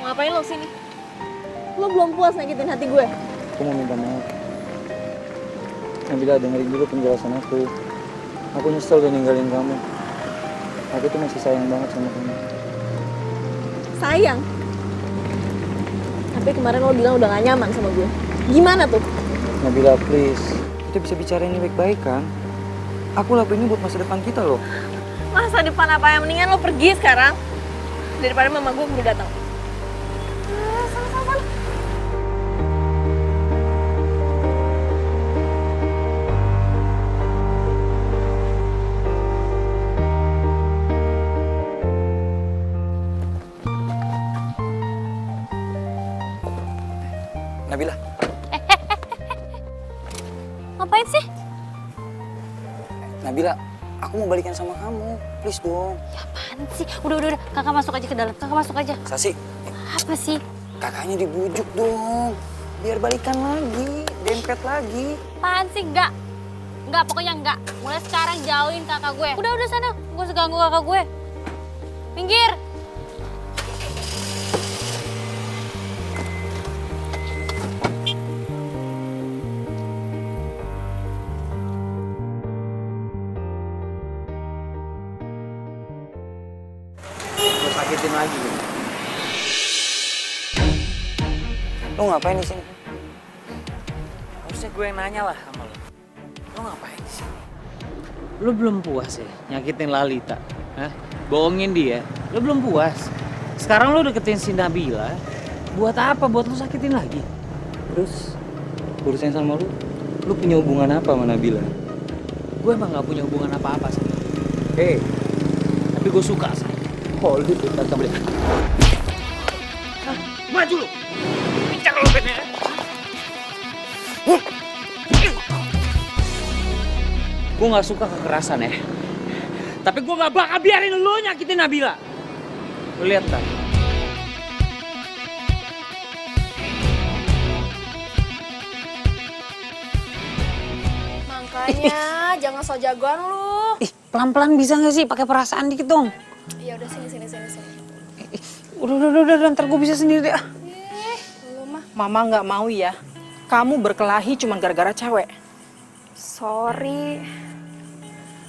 Ngapain lo sini? Lo belum puas nyakitin hati gue? Aku mau minta maaf. Nabila, dengerin dulu penjelasan aku. Aku nyesel udah ninggalin kamu. Aku tuh masih sayang banget sama kamu. Sayang? Tapi kemarin lo bilang udah gak nyaman sama gue. Gimana tuh? Nabila, please. Kita bisa bicara ini baik-baik kan? Aku lakuin ini buat masa depan kita loh. Masa depan apa yang mendingan lo pergi sekarang? Daripada mama gue keburu datang. Sama-sama. Nabila. Ngapain sih? Nabila, aku mau balikan sama kamu. Please dong. Ya apaan sih? Udah. Kakak masuk aja ke dalam. Kakak masuk aja. Sasi, Apa sih? kakaknya dibujuk dong. Biar balikan lagi, dempet lagi. Apaan sih? Enggak, pokoknya enggak. Mulai sekarang jauhin kakak gue. Udah sana. Gue seganggu kakak gue. Pinggir. Lo sakitin lagi. Lo ngapain di sini? Harusnya gue yang nanya lah sama lo. Lo ngapain di sini? Lu belum puas ya nyakitin Lalita? Hah? Bohongin dia? Lu belum puas? Sekarang lu deketin si Nabila. Buat apa? Buat lu sakitin lagi? Terus urusan sama lu punya hubungan apa sama Nabila? Gue emang gak punya hubungan apa-apa sama dia. Tapi gue suka sama dia. Oh, lu tuh kata boleh. Maju lu! Pincang lu bednya. Gue gak suka kekerasan ya. Tapi gue gak bakal biarin lu nyakitin Nabila. Lu lihat kan? Makanya jangan so jagoan lu. Ih, pelan-pelan bisa gak sih? Pakai perasaan dikit dong. Ya udah sini. Udah, ntar gue bisa sendiri deh. Lu mah. Mama nggak mau ya. Kamu berkelahi cuma gara-gara cewek. Sorry.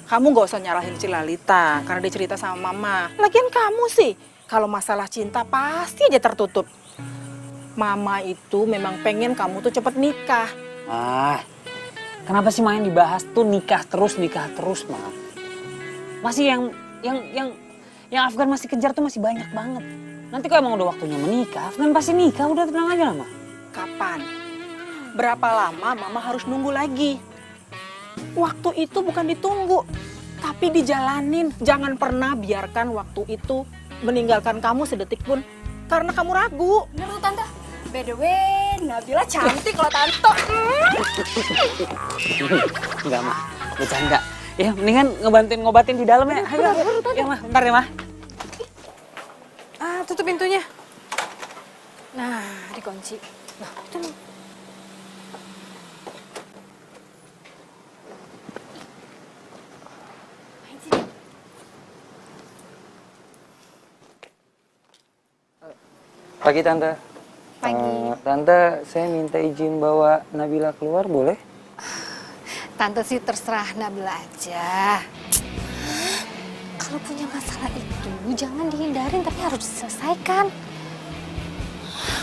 Kamu nggak usah nyalahin si Lalita karena dia cerita sama Mama. Lagian kamu sih, kalau masalah cinta pasti aja tertutup. Mama itu memang pengen kamu tuh cepet nikah. Kenapa sih main dibahas tuh nikah terus, Ma? Masih yang Afgan masih kejar tuh masih banyak banget. Nanti kalau emang udah waktunya menikah, Afnan pasti nikah. Udah tenang aja lah, Ma. Kapan? Berapa lama mama harus nunggu lagi? Waktu itu bukan ditunggu, tapi dijalanin. Jangan pernah biarkan waktu itu meninggalkan kamu sedetik pun karena kamu ragu. Bener tuh tante. By the way, Nabila cantik loh tante. Enggak, Ma. Bercanda. Ya, mendingan ngebantuin ngobatin di dalam ya. Ayo, ya, Ma. Bentar ya, Ma. Ah, tutup pintunya. Nah, dikunci. Nah, itu nih. Pagi, Tante. Pagi. Tante, saya minta izin bawa Nabila keluar, boleh? Tante sih terserah Nabila aja. Kalau punya masalah itu jangan dihindarin tapi harus diselesaikan.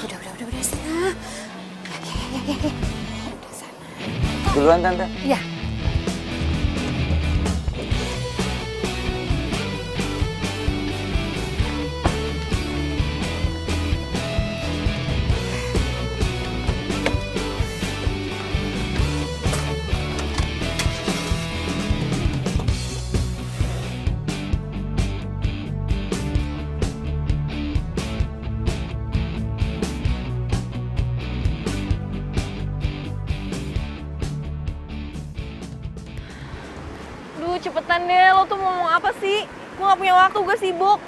Udah sana. Ya. Udah sana. Duluan, Tante. Ya. Duh, cepetan deh. Lo tuh mau ngomong apa sih? Gue gak punya waktu, gue sibuk.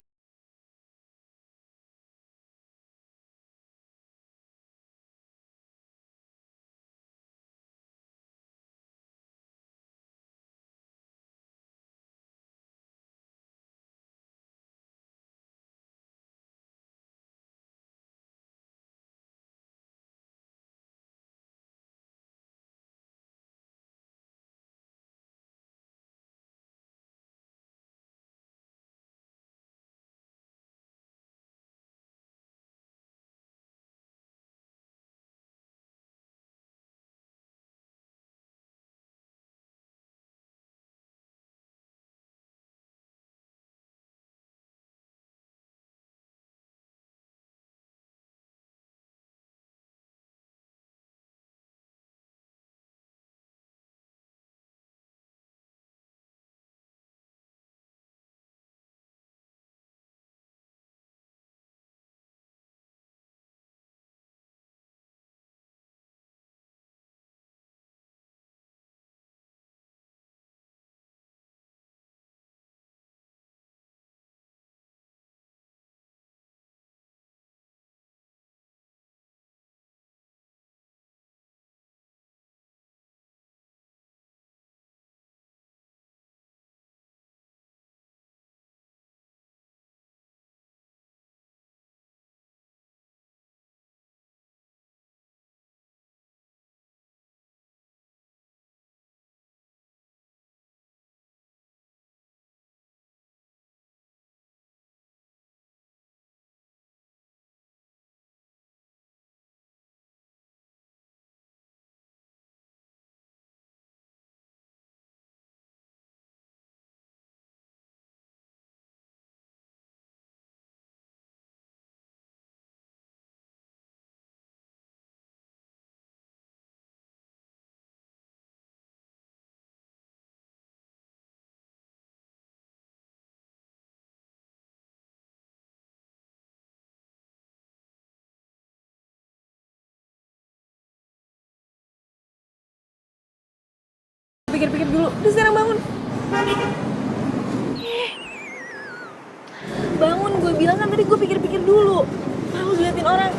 Pikir-pikir dulu. Udah sekarang bangun. Bangun, gue bilang kan tadi gue pikir-pikir dulu. Malu diliatin orang.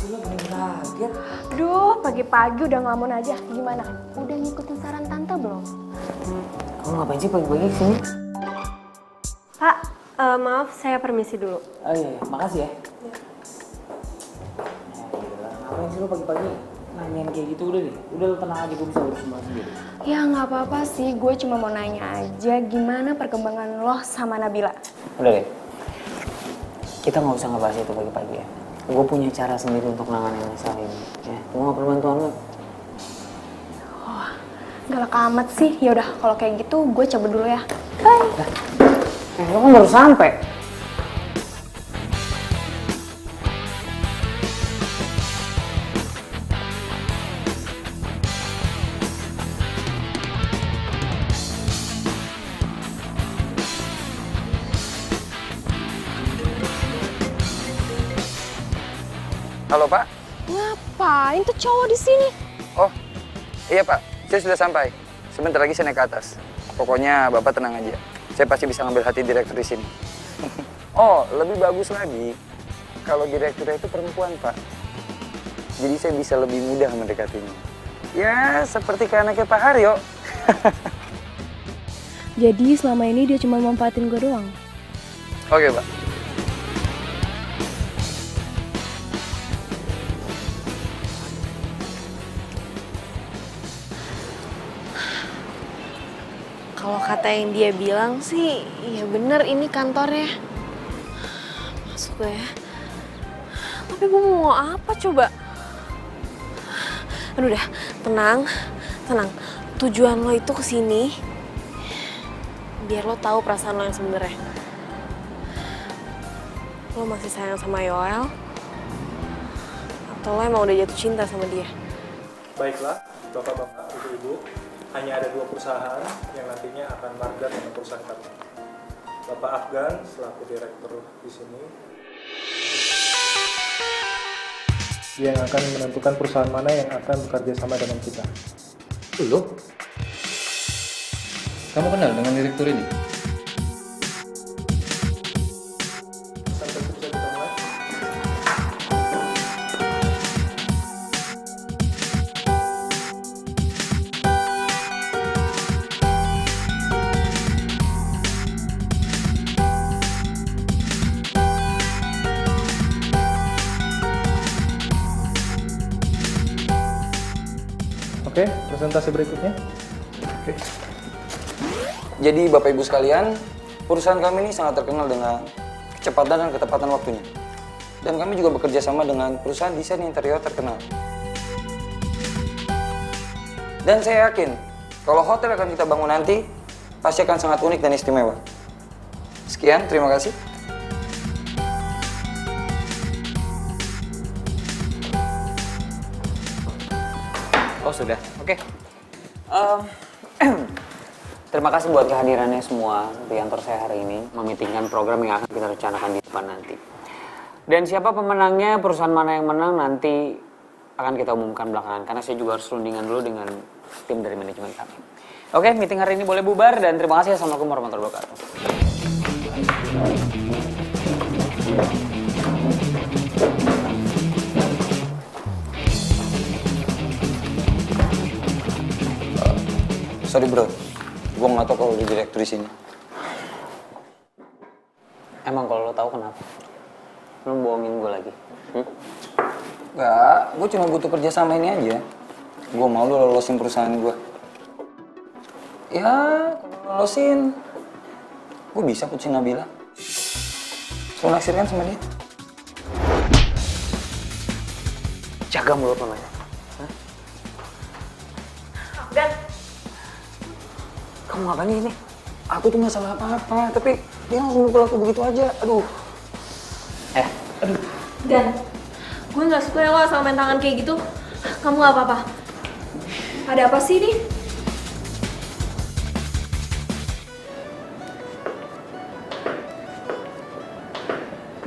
sih lo bener kaget? Aduh, pagi-pagi udah ngelamun aja. Gimana? Udah ngikutin saran tante belum? Kamu ngapain sih pagi-pagi kesini? Pak, maaf saya permisi dulu. Oh iya, makasih ya. Ngapain sih lo pagi-pagi nanyain kayak gitu? Udah deh, udah lo tenang aja, gue bisa urus semua sendiri. Ya nggak apa-apa sih, gue cuma mau nanya aja gimana perkembangan lo sama Nabila. Udah deh, kita nggak usah ngebahas itu pagi-pagi ya. Gue punya cara sendiri untuk nanganin masalah ini. Ya, gue nggak perlu bantuan lo. Galak amat sih. Ya udah, kalau kayak gitu gue cabut dulu ya. Bye. Lo kan baru sampai. Halo Pak. Ngapain tuh cowok di sini? Oh, iya Pak. Saya sudah sampai. Sebentar lagi saya naik ke atas. Pokoknya Bapak tenang aja. Saya pasti bisa ngambil hati direktur di sini. Oh, lebih bagus lagi kalau direkturnya itu perempuan Pak. Jadi saya bisa lebih mudah mendekatinya. Ya, seperti kayak anaknya Pak Haryo. Jadi selama ini dia cuma manfaatin gue doang. Oke Pak. Kalau kata yang dia bilang sih, ya bener ini kantornya. Masuk gue ya. Tapi gue mau apa coba? Aduh dah, tenang, tenang. Tujuan lo itu kesini biar lo tahu perasaan lo yang sebenarnya. Lo masih sayang sama Yoel? Atau lo emang udah jatuh cinta sama dia? Baiklah, Bapak-Bapak, Ibu-Ibu, hanya ada 2 perusahaan yang nantinya akan market dengan perusahaan kami. Bapak Afgan selaku direktur di sini, dia yang akan menentukan perusahaan mana yang akan bekerja sama dengan kita. Loh? Kamu kenal dengan direktur ini? Sampai bisa kita mulai. Oke, presentasi berikutnya. Oke. Jadi Bapak Ibu sekalian, perusahaan kami ini sangat terkenal dengan kecepatan dan ketepatan waktunya. Dan kami juga bekerja sama dengan perusahaan desain interior terkenal. Dan saya yakin, kalau hotel yang akan kita bangun nanti, pasti akan sangat unik dan istimewa. Sekian, terima kasih. Oh sudah, oke. Terima kasih buat kehadirannya semua di kantor saya hari ini, memitingkan program yang akan kita rencanakan di depan nanti. Dan siapa pemenangnya, perusahaan mana yang menang nanti akan kita umumkan belakangan, karena saya juga harus rundingan dulu dengan tim dari manajemen kami. Oke, meeting hari ini boleh bubar dan terima kasih. Assalamualaikum warahmatullahi wabarakatuh. Sorry bro, gue nggak tahu kalau jadi direktur di sini. Emang kalau lo tahu kenapa? Lo bohongin gue lagi? Nggak, gue cuma butuh kerja sama ini aja. Gue mau lo lolosin perusahaan gue. Ya, kalau lolosin, gue bisa putusin Nabila. So naksir kan sama dia? Jaga mulut lo, Maya. Dan Kamu ngapain ini? Aku tuh nggak salah apa-apa, tapi dia langsung mukul aku begitu aja. Aduh. Aduh. Dan gue nggak suka ya lo asal main tangan kayak gitu. Kamu nggak apa-apa. Ada apa sih ini?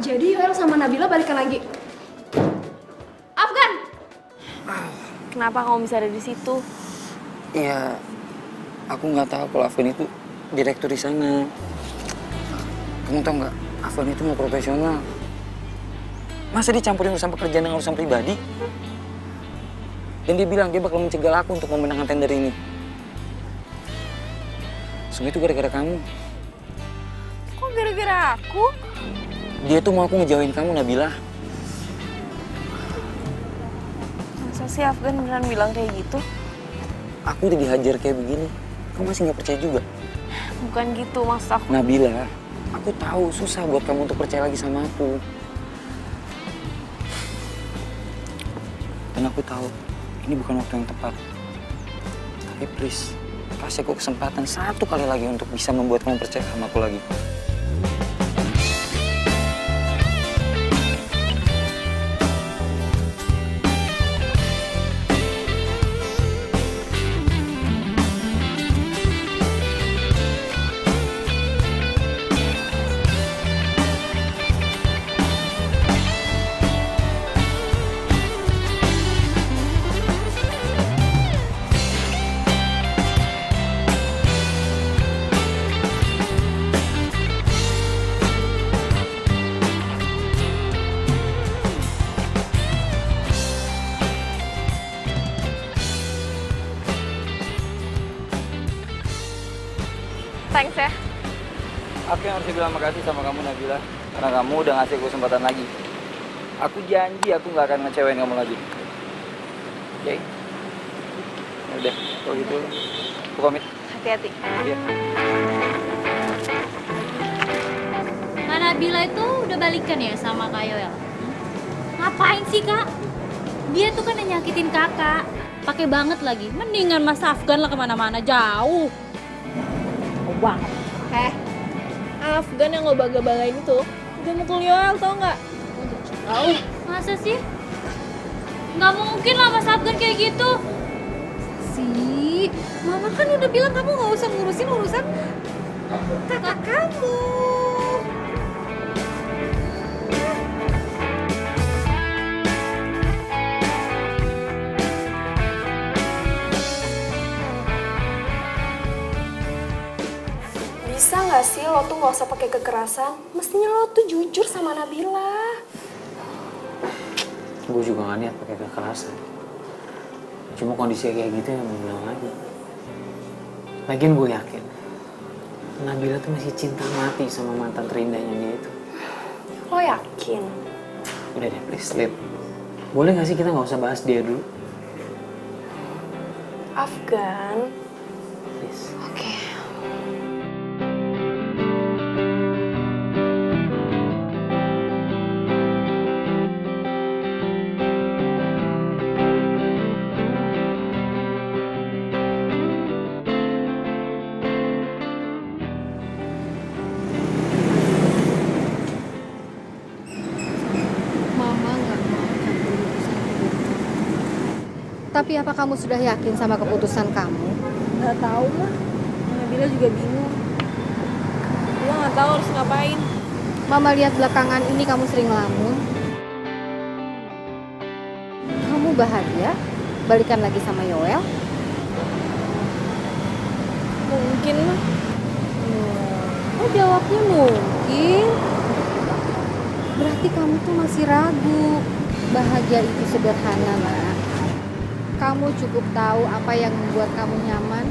Jadi Yoel sama Nabila balikan lagi. Afgan! kenapa kamu bisa ada di situ? Iya, aku nggak tahu kalau Afgan itu direktur di sana. Kamu tahu nggak, Afgan itu mau profesional. Masa dia campurin urusan pekerjaan dengan urusan pribadi? Dan dia bilang dia bakal mencegah aku untuk memenangkan tender ini. Semua itu gara-gara kamu. Kok gara-gara aku? Dia tuh mau aku ngejauhin kamu, Nabila. Masa sih Afgan beneran bilang kayak gitu? Aku udah dihajar kayak begini. Kamu masih nggak percaya juga? Bukan gitu maksud aku. Nabila, aku tahu susah buat kamu untuk percaya lagi sama aku. Dan aku tahu ini bukan waktu yang tepat. Tapi please, kasih aku kesempatan satu kali lagi untuk bisa membuat kamu percaya sama aku lagi. Thanks ya. Aku yang harus bilang makasih sama kamu, Nabila. Karena kamu udah ngasih aku kesempatan lagi. Aku janji aku nggak akan ngecewain kamu lagi. Oke? Ya udah, kalau gitu aku pamit. Hati-hati. Iya. Kak Nabila itu udah balikan ya sama Kak Yoel? Ngapain sih Kak? Dia tuh kan yang nyakitin kakak. Pakai banget lagi. Mendingan Mas Afgan lah kemana-mana jauh. Banget. Afgan yang lo baga-bagain itu udah mukul Yoel, tau nggak? Tahu? Masa sih? Nggak mungkin lah Mas Afgan kayak gitu. Sih, Mama kan udah bilang kamu nggak usah ngurusin urusan kakak kamu. Bisa nggak sih lo tuh nggak usah pakai kekerasan? Mestinya lo tuh jujur sama Nabila. Gue juga gak niat pakai kekerasan. Cuma kondisi kayak gitu yang mau bilang lagi. Lagian gue yakin Nabila tuh masih cinta mati sama mantan terindahnya dia itu. Lo yakin? Udah deh, please, Lid. Boleh gak sih kita gak usah bahas dia dulu? Afgan. Please. Oke. Mama nggak mau campur urusan hidup kamu. Tapi apa kamu sudah yakin sama keputusan kamu? Nggak tahu mah. Nabila juga bingung. Dia nggak tahu harus ngapain. Mama lihat belakangan ini kamu sering ngelamun. Kamu bahagia? Balikan lagi sama Yoel? Mungkin mah. Oh jawabnya mungkin. Berarti kamu tuh masih ragu. Bahagia itu sederhana, Nak. Kamu cukup tahu apa yang membuat kamu nyaman.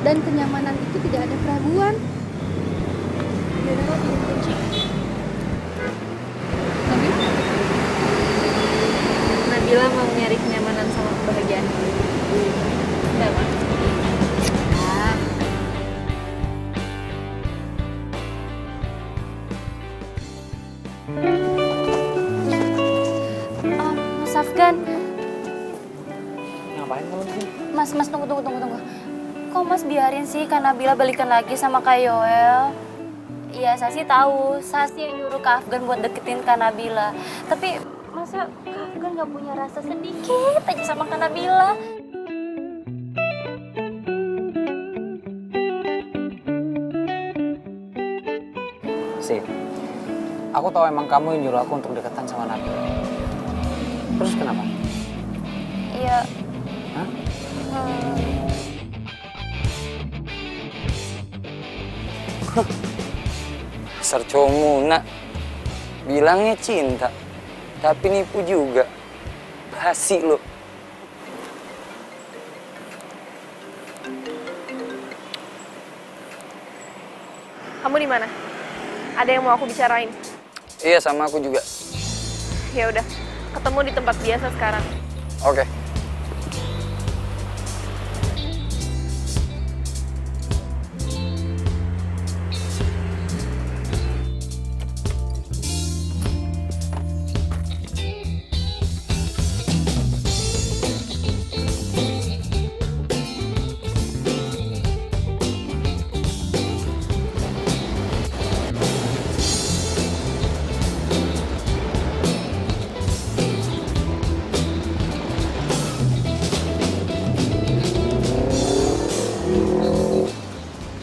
Dan kenyamanan itu tidak ada keraguan. Yaudah lo pinjem kunci. Nabila mau nyari kenyamanan sama kebahagiaan. Udah mah. Mas Afgan, Ngapain kamu di sini? Mas tunggu. Kok Mas biarin sih Kak Nabila balikan lagi sama Kak Yoel? Iya, saya sih tahu. Saya sih yang nyuruh Kak Afgan buat deketin Kak Nabila. Tapi masa Kak Afgan gak punya rasa sedikit aja sama Kak Nabila? Sih, aku tahu emang kamu yang nyuruh aku untuk deketan sama Nabila. Terus kenapa? Iya. Hah? Dasar cowok muna. Bilangnya cinta, tapi nipu juga. Basi lo. Kamu di mana? Ada yang mau aku bicarain? Iya, sama aku juga. Ya udah, ketemu di tempat biasa sekarang. Oke.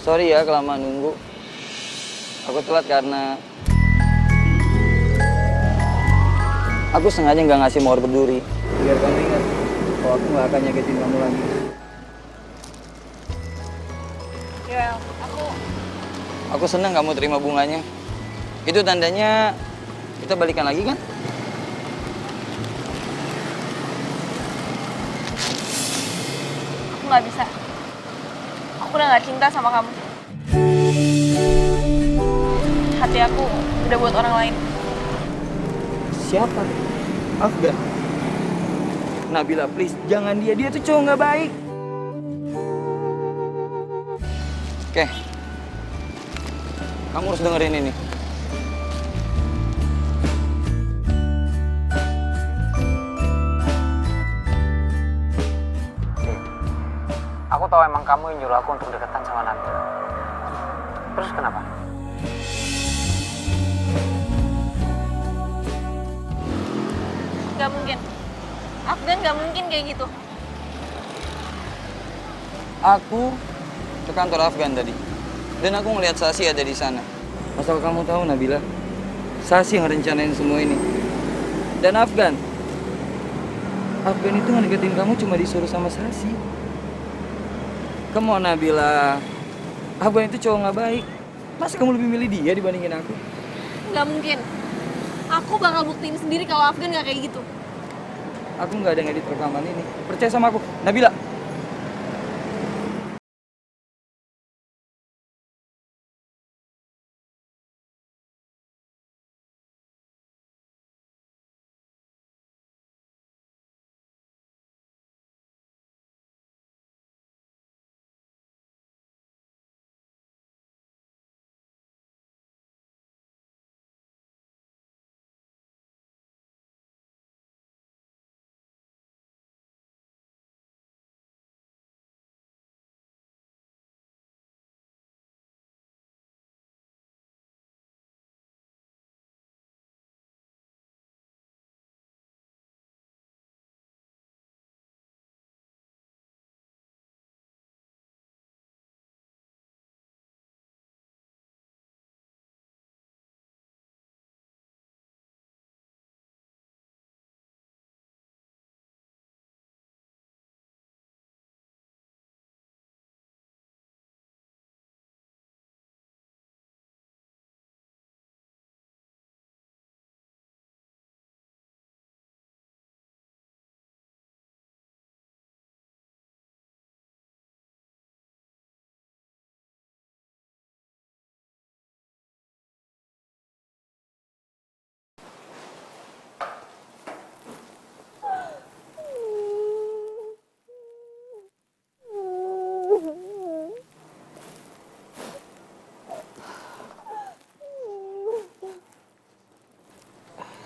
Sorry ya kelamaan nunggu. Aku telat karena aku sengaja nggak ngasih mawar berduri. Biar kamu ingat kalau aku nggak akan nyakitin kamu lagi. Yoel, Aku seneng kamu terima bunganya. Itu tandanya kita balikan lagi kan? aku nggak bisa. Aku udah nggak cinta sama kamu. Hati aku udah buat orang lain. Siapa? Afgan. Nabila, please, jangan dia. Dia tuh cowok nggak baik. Oke. Kamu harus dengerin ini. Aku tahu emang kamu yang nyuruh aku untuk deketan sama Nabila. Terus kenapa? Gak mungkin. Afgan gak mungkin kayak gitu. Aku ke kantor Afgan tadi. Dan aku ngeliat Sasi ada di sana. Asal kamu tahu, Nabila, Sasi yang rencanain semua ini. Dan Afgan itu ngedeketin kamu cuma disuruh sama Sasi. Come on, Nabila. Afgan itu cowok nggak baik. Masa kamu lebih milih dia dibandingin aku? Gak mungkin. Aku bakal buktiin sendiri kalau Afgan gak kayak gitu. Aku nggak ada ngedit rekaman ini. Percaya sama aku, Nabila.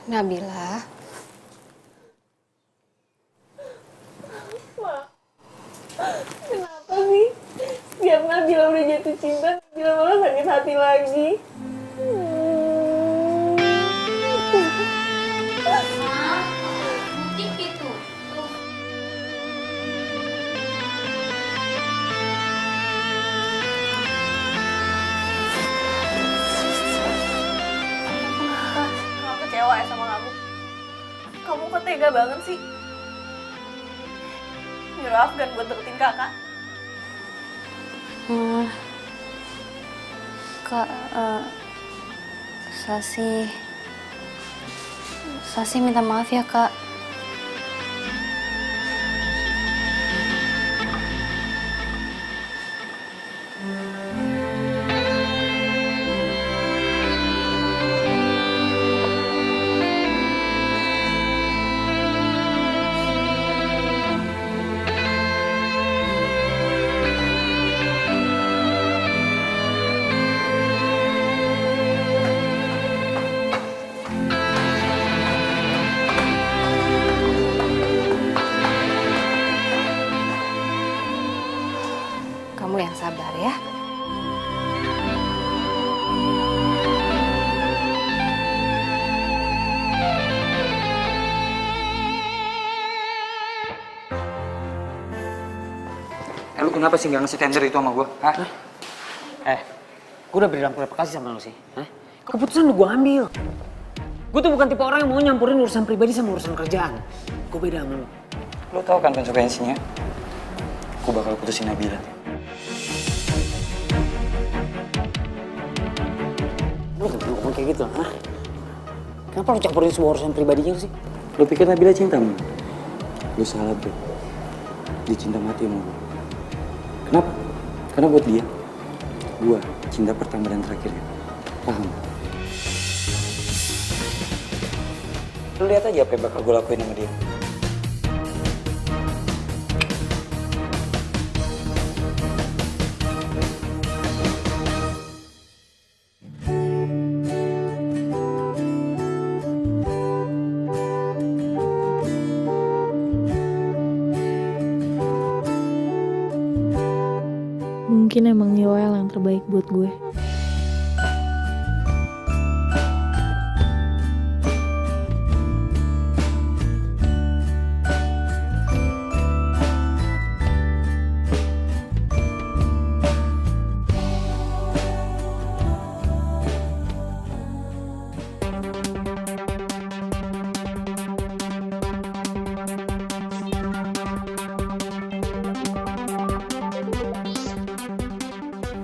Nabila, Kenapa sih? Setiap Nabila udah jatuh cinta, Nabila malah sakit hati lagi. Butik itu. Aku kecewa ya sama kamu. Kamu kok tega banget sih? Nyuruh Afgan buat deketin kakak. Kak, Sasi Sasi minta maaf ya, Kak. Kamu yang sabar ya. Lu kenapa sih nggak ngasih tender itu sama gue? Hah? Gue udah beri berapa kasih sama lo sih? Hah? Keputusan udah gue ambil. Gue tuh bukan tipe orang yang mau nyampurin urusan pribadi sama urusan kerjaan. Gue beda sama lo. Lu tahu kan konsekuensinya? Gue bakal putusin Nabila. Lu gak perlu ngomong kayak gitu, hah? Kenapa lu campurin semua urusan pribadinya sih? Lu pikir Nabila cinta sama lu? Lu salah, bro. Dia cinta mati sama lu. Kenapa? Karena buat dia, gua cinta pertama dan terakhirnya. Paham? Lu lihat aja apa yang bakal gue lakuin sama dia. Mungkin emang Yoel yang terbaik buat gue.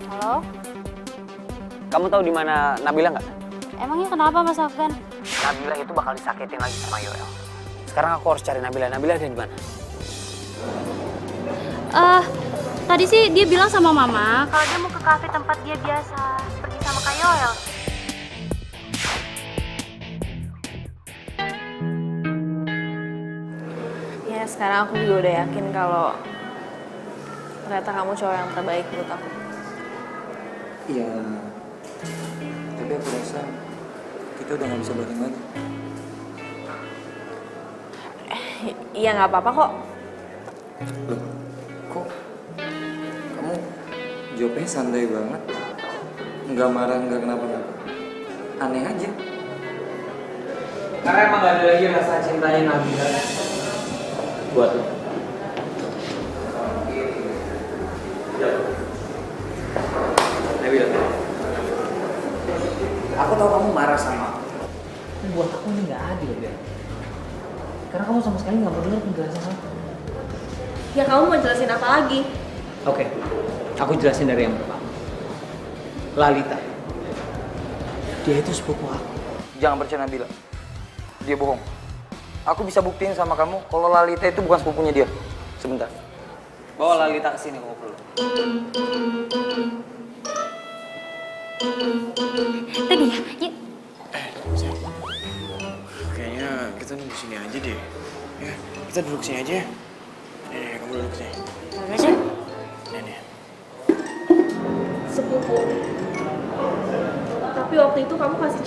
Halo? Kamu tahu di mana Nabila nggak? Emangnya kenapa Mas Afgan? Nabila itu bakal disakitin lagi sama Yoel. Sekarang aku harus cari Nabila. Nabila ada di mana? Tadi sih dia bilang sama Mama kalau dia mau ke kafe tempat dia biasa pergi sama Kak Yoel. Ya sekarang aku juga udah yakin kalau ternyata kamu cowok yang terbaik buat aku. Iya. Tapi aku rasa kita udah gak bisa bareng lagi. Iya nggak apa-apa kok. Loh, kok kamu jawabnya santai banget? Nggak marah, nggak kenapa-napa. Aneh aja. Karena emang gak ada lagi rasa cintanya Nabila buat lo. Nabila, aku tahu kamu marah sama aku. Buat aku ini gak adil, ya. Karena kamu sama sekali gak mau dengar penjelasan aku. Ya kamu mau jelasin apa lagi? Oke, aku jelasin dari yang pertama. Lalita, dia itu sepupu aku. Jangan percaya Nabila. Dia bohong. Aku bisa buktiin sama kamu kalau Lalita itu bukan sepupunya dia. Sebentar. Bawa Lalita ke sini kalau perlu. Tadi ya, yuk. Kayaknya kita nunggu sini aja deh. Ya, kita duduk sini aja. Nih, kamu duduk sini. Nih. Sepupu. Tapi waktu itu kamu kasih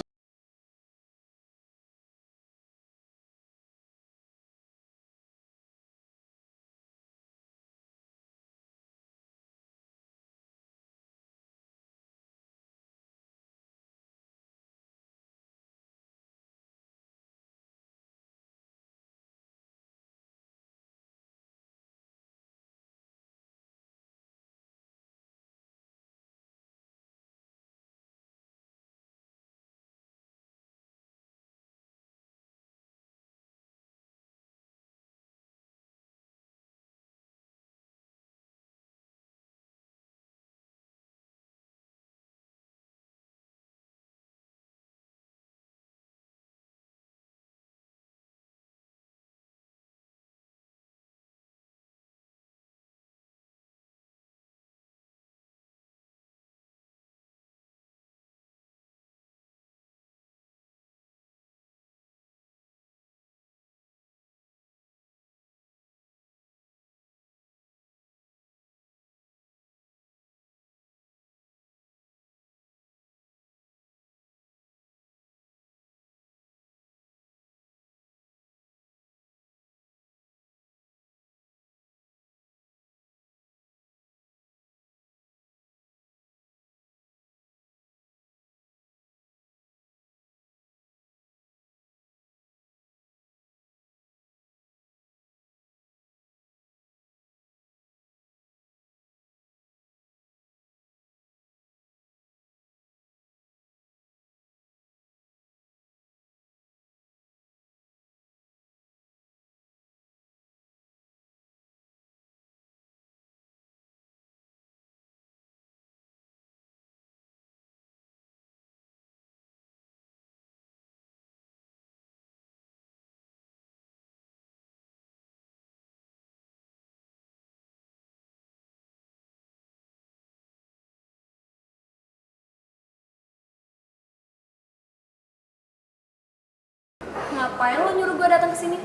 Ngapain lo nyuruh gue datang ke sini?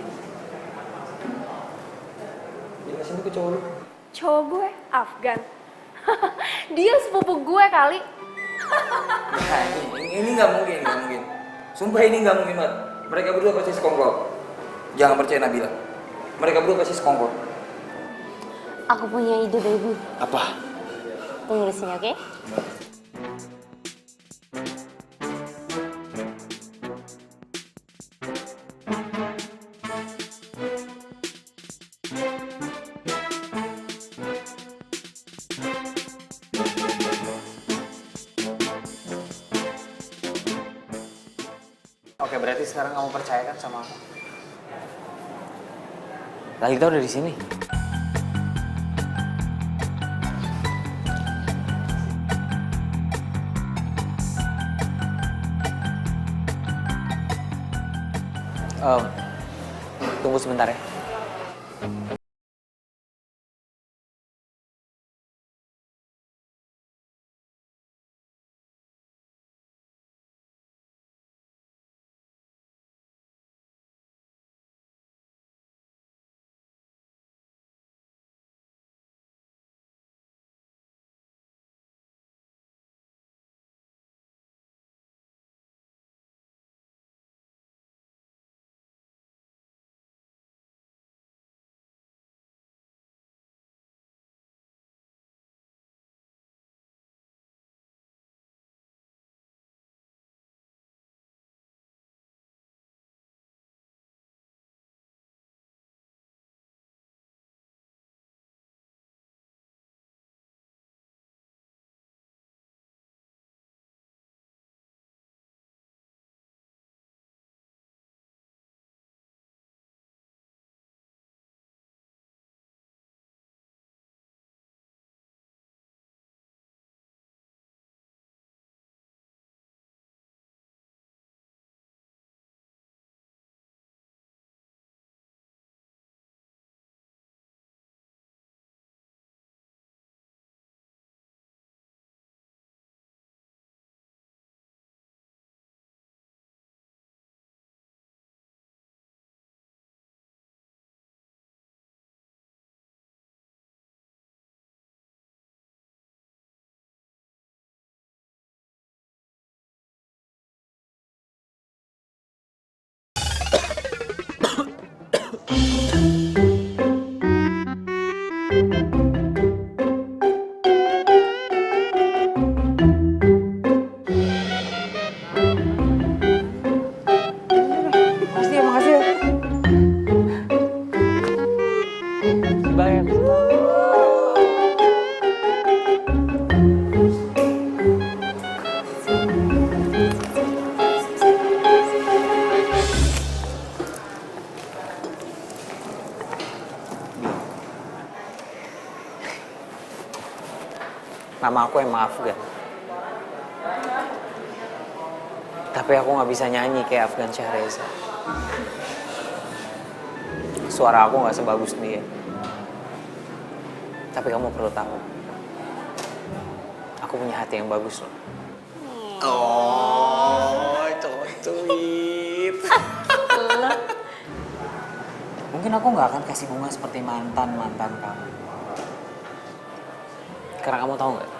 Jelasin tuh ke cowok lu. Cowok gue, Afgan. Dia sepupu gue kali. Nah, ini nggak mungkin, nggak mungkin. Sumpah ini nggak mungkin banget. Mereka berdua pasti sekongkol. Jangan percaya Nabila. Mereka berdua pasti sekongkol. Aku punya ide, baby. Apa? Tunggu di sini, oke? Oke, berarti sekarang kamu percaya kan sama aku? Lalita udah di sini. Tunggu sebentar ya. Nama aku emang Afgan. Tapi aku nggak bisa nyanyi kayak Afgan Syahreza. Suara aku nggak sebagus dia. Tapi kamu perlu tahu, aku punya hati yang bagus loh. Oh, cocuit. Mungkin aku nggak akan kasih bunga seperti mantan kamu. Karena kamu tahu nggak?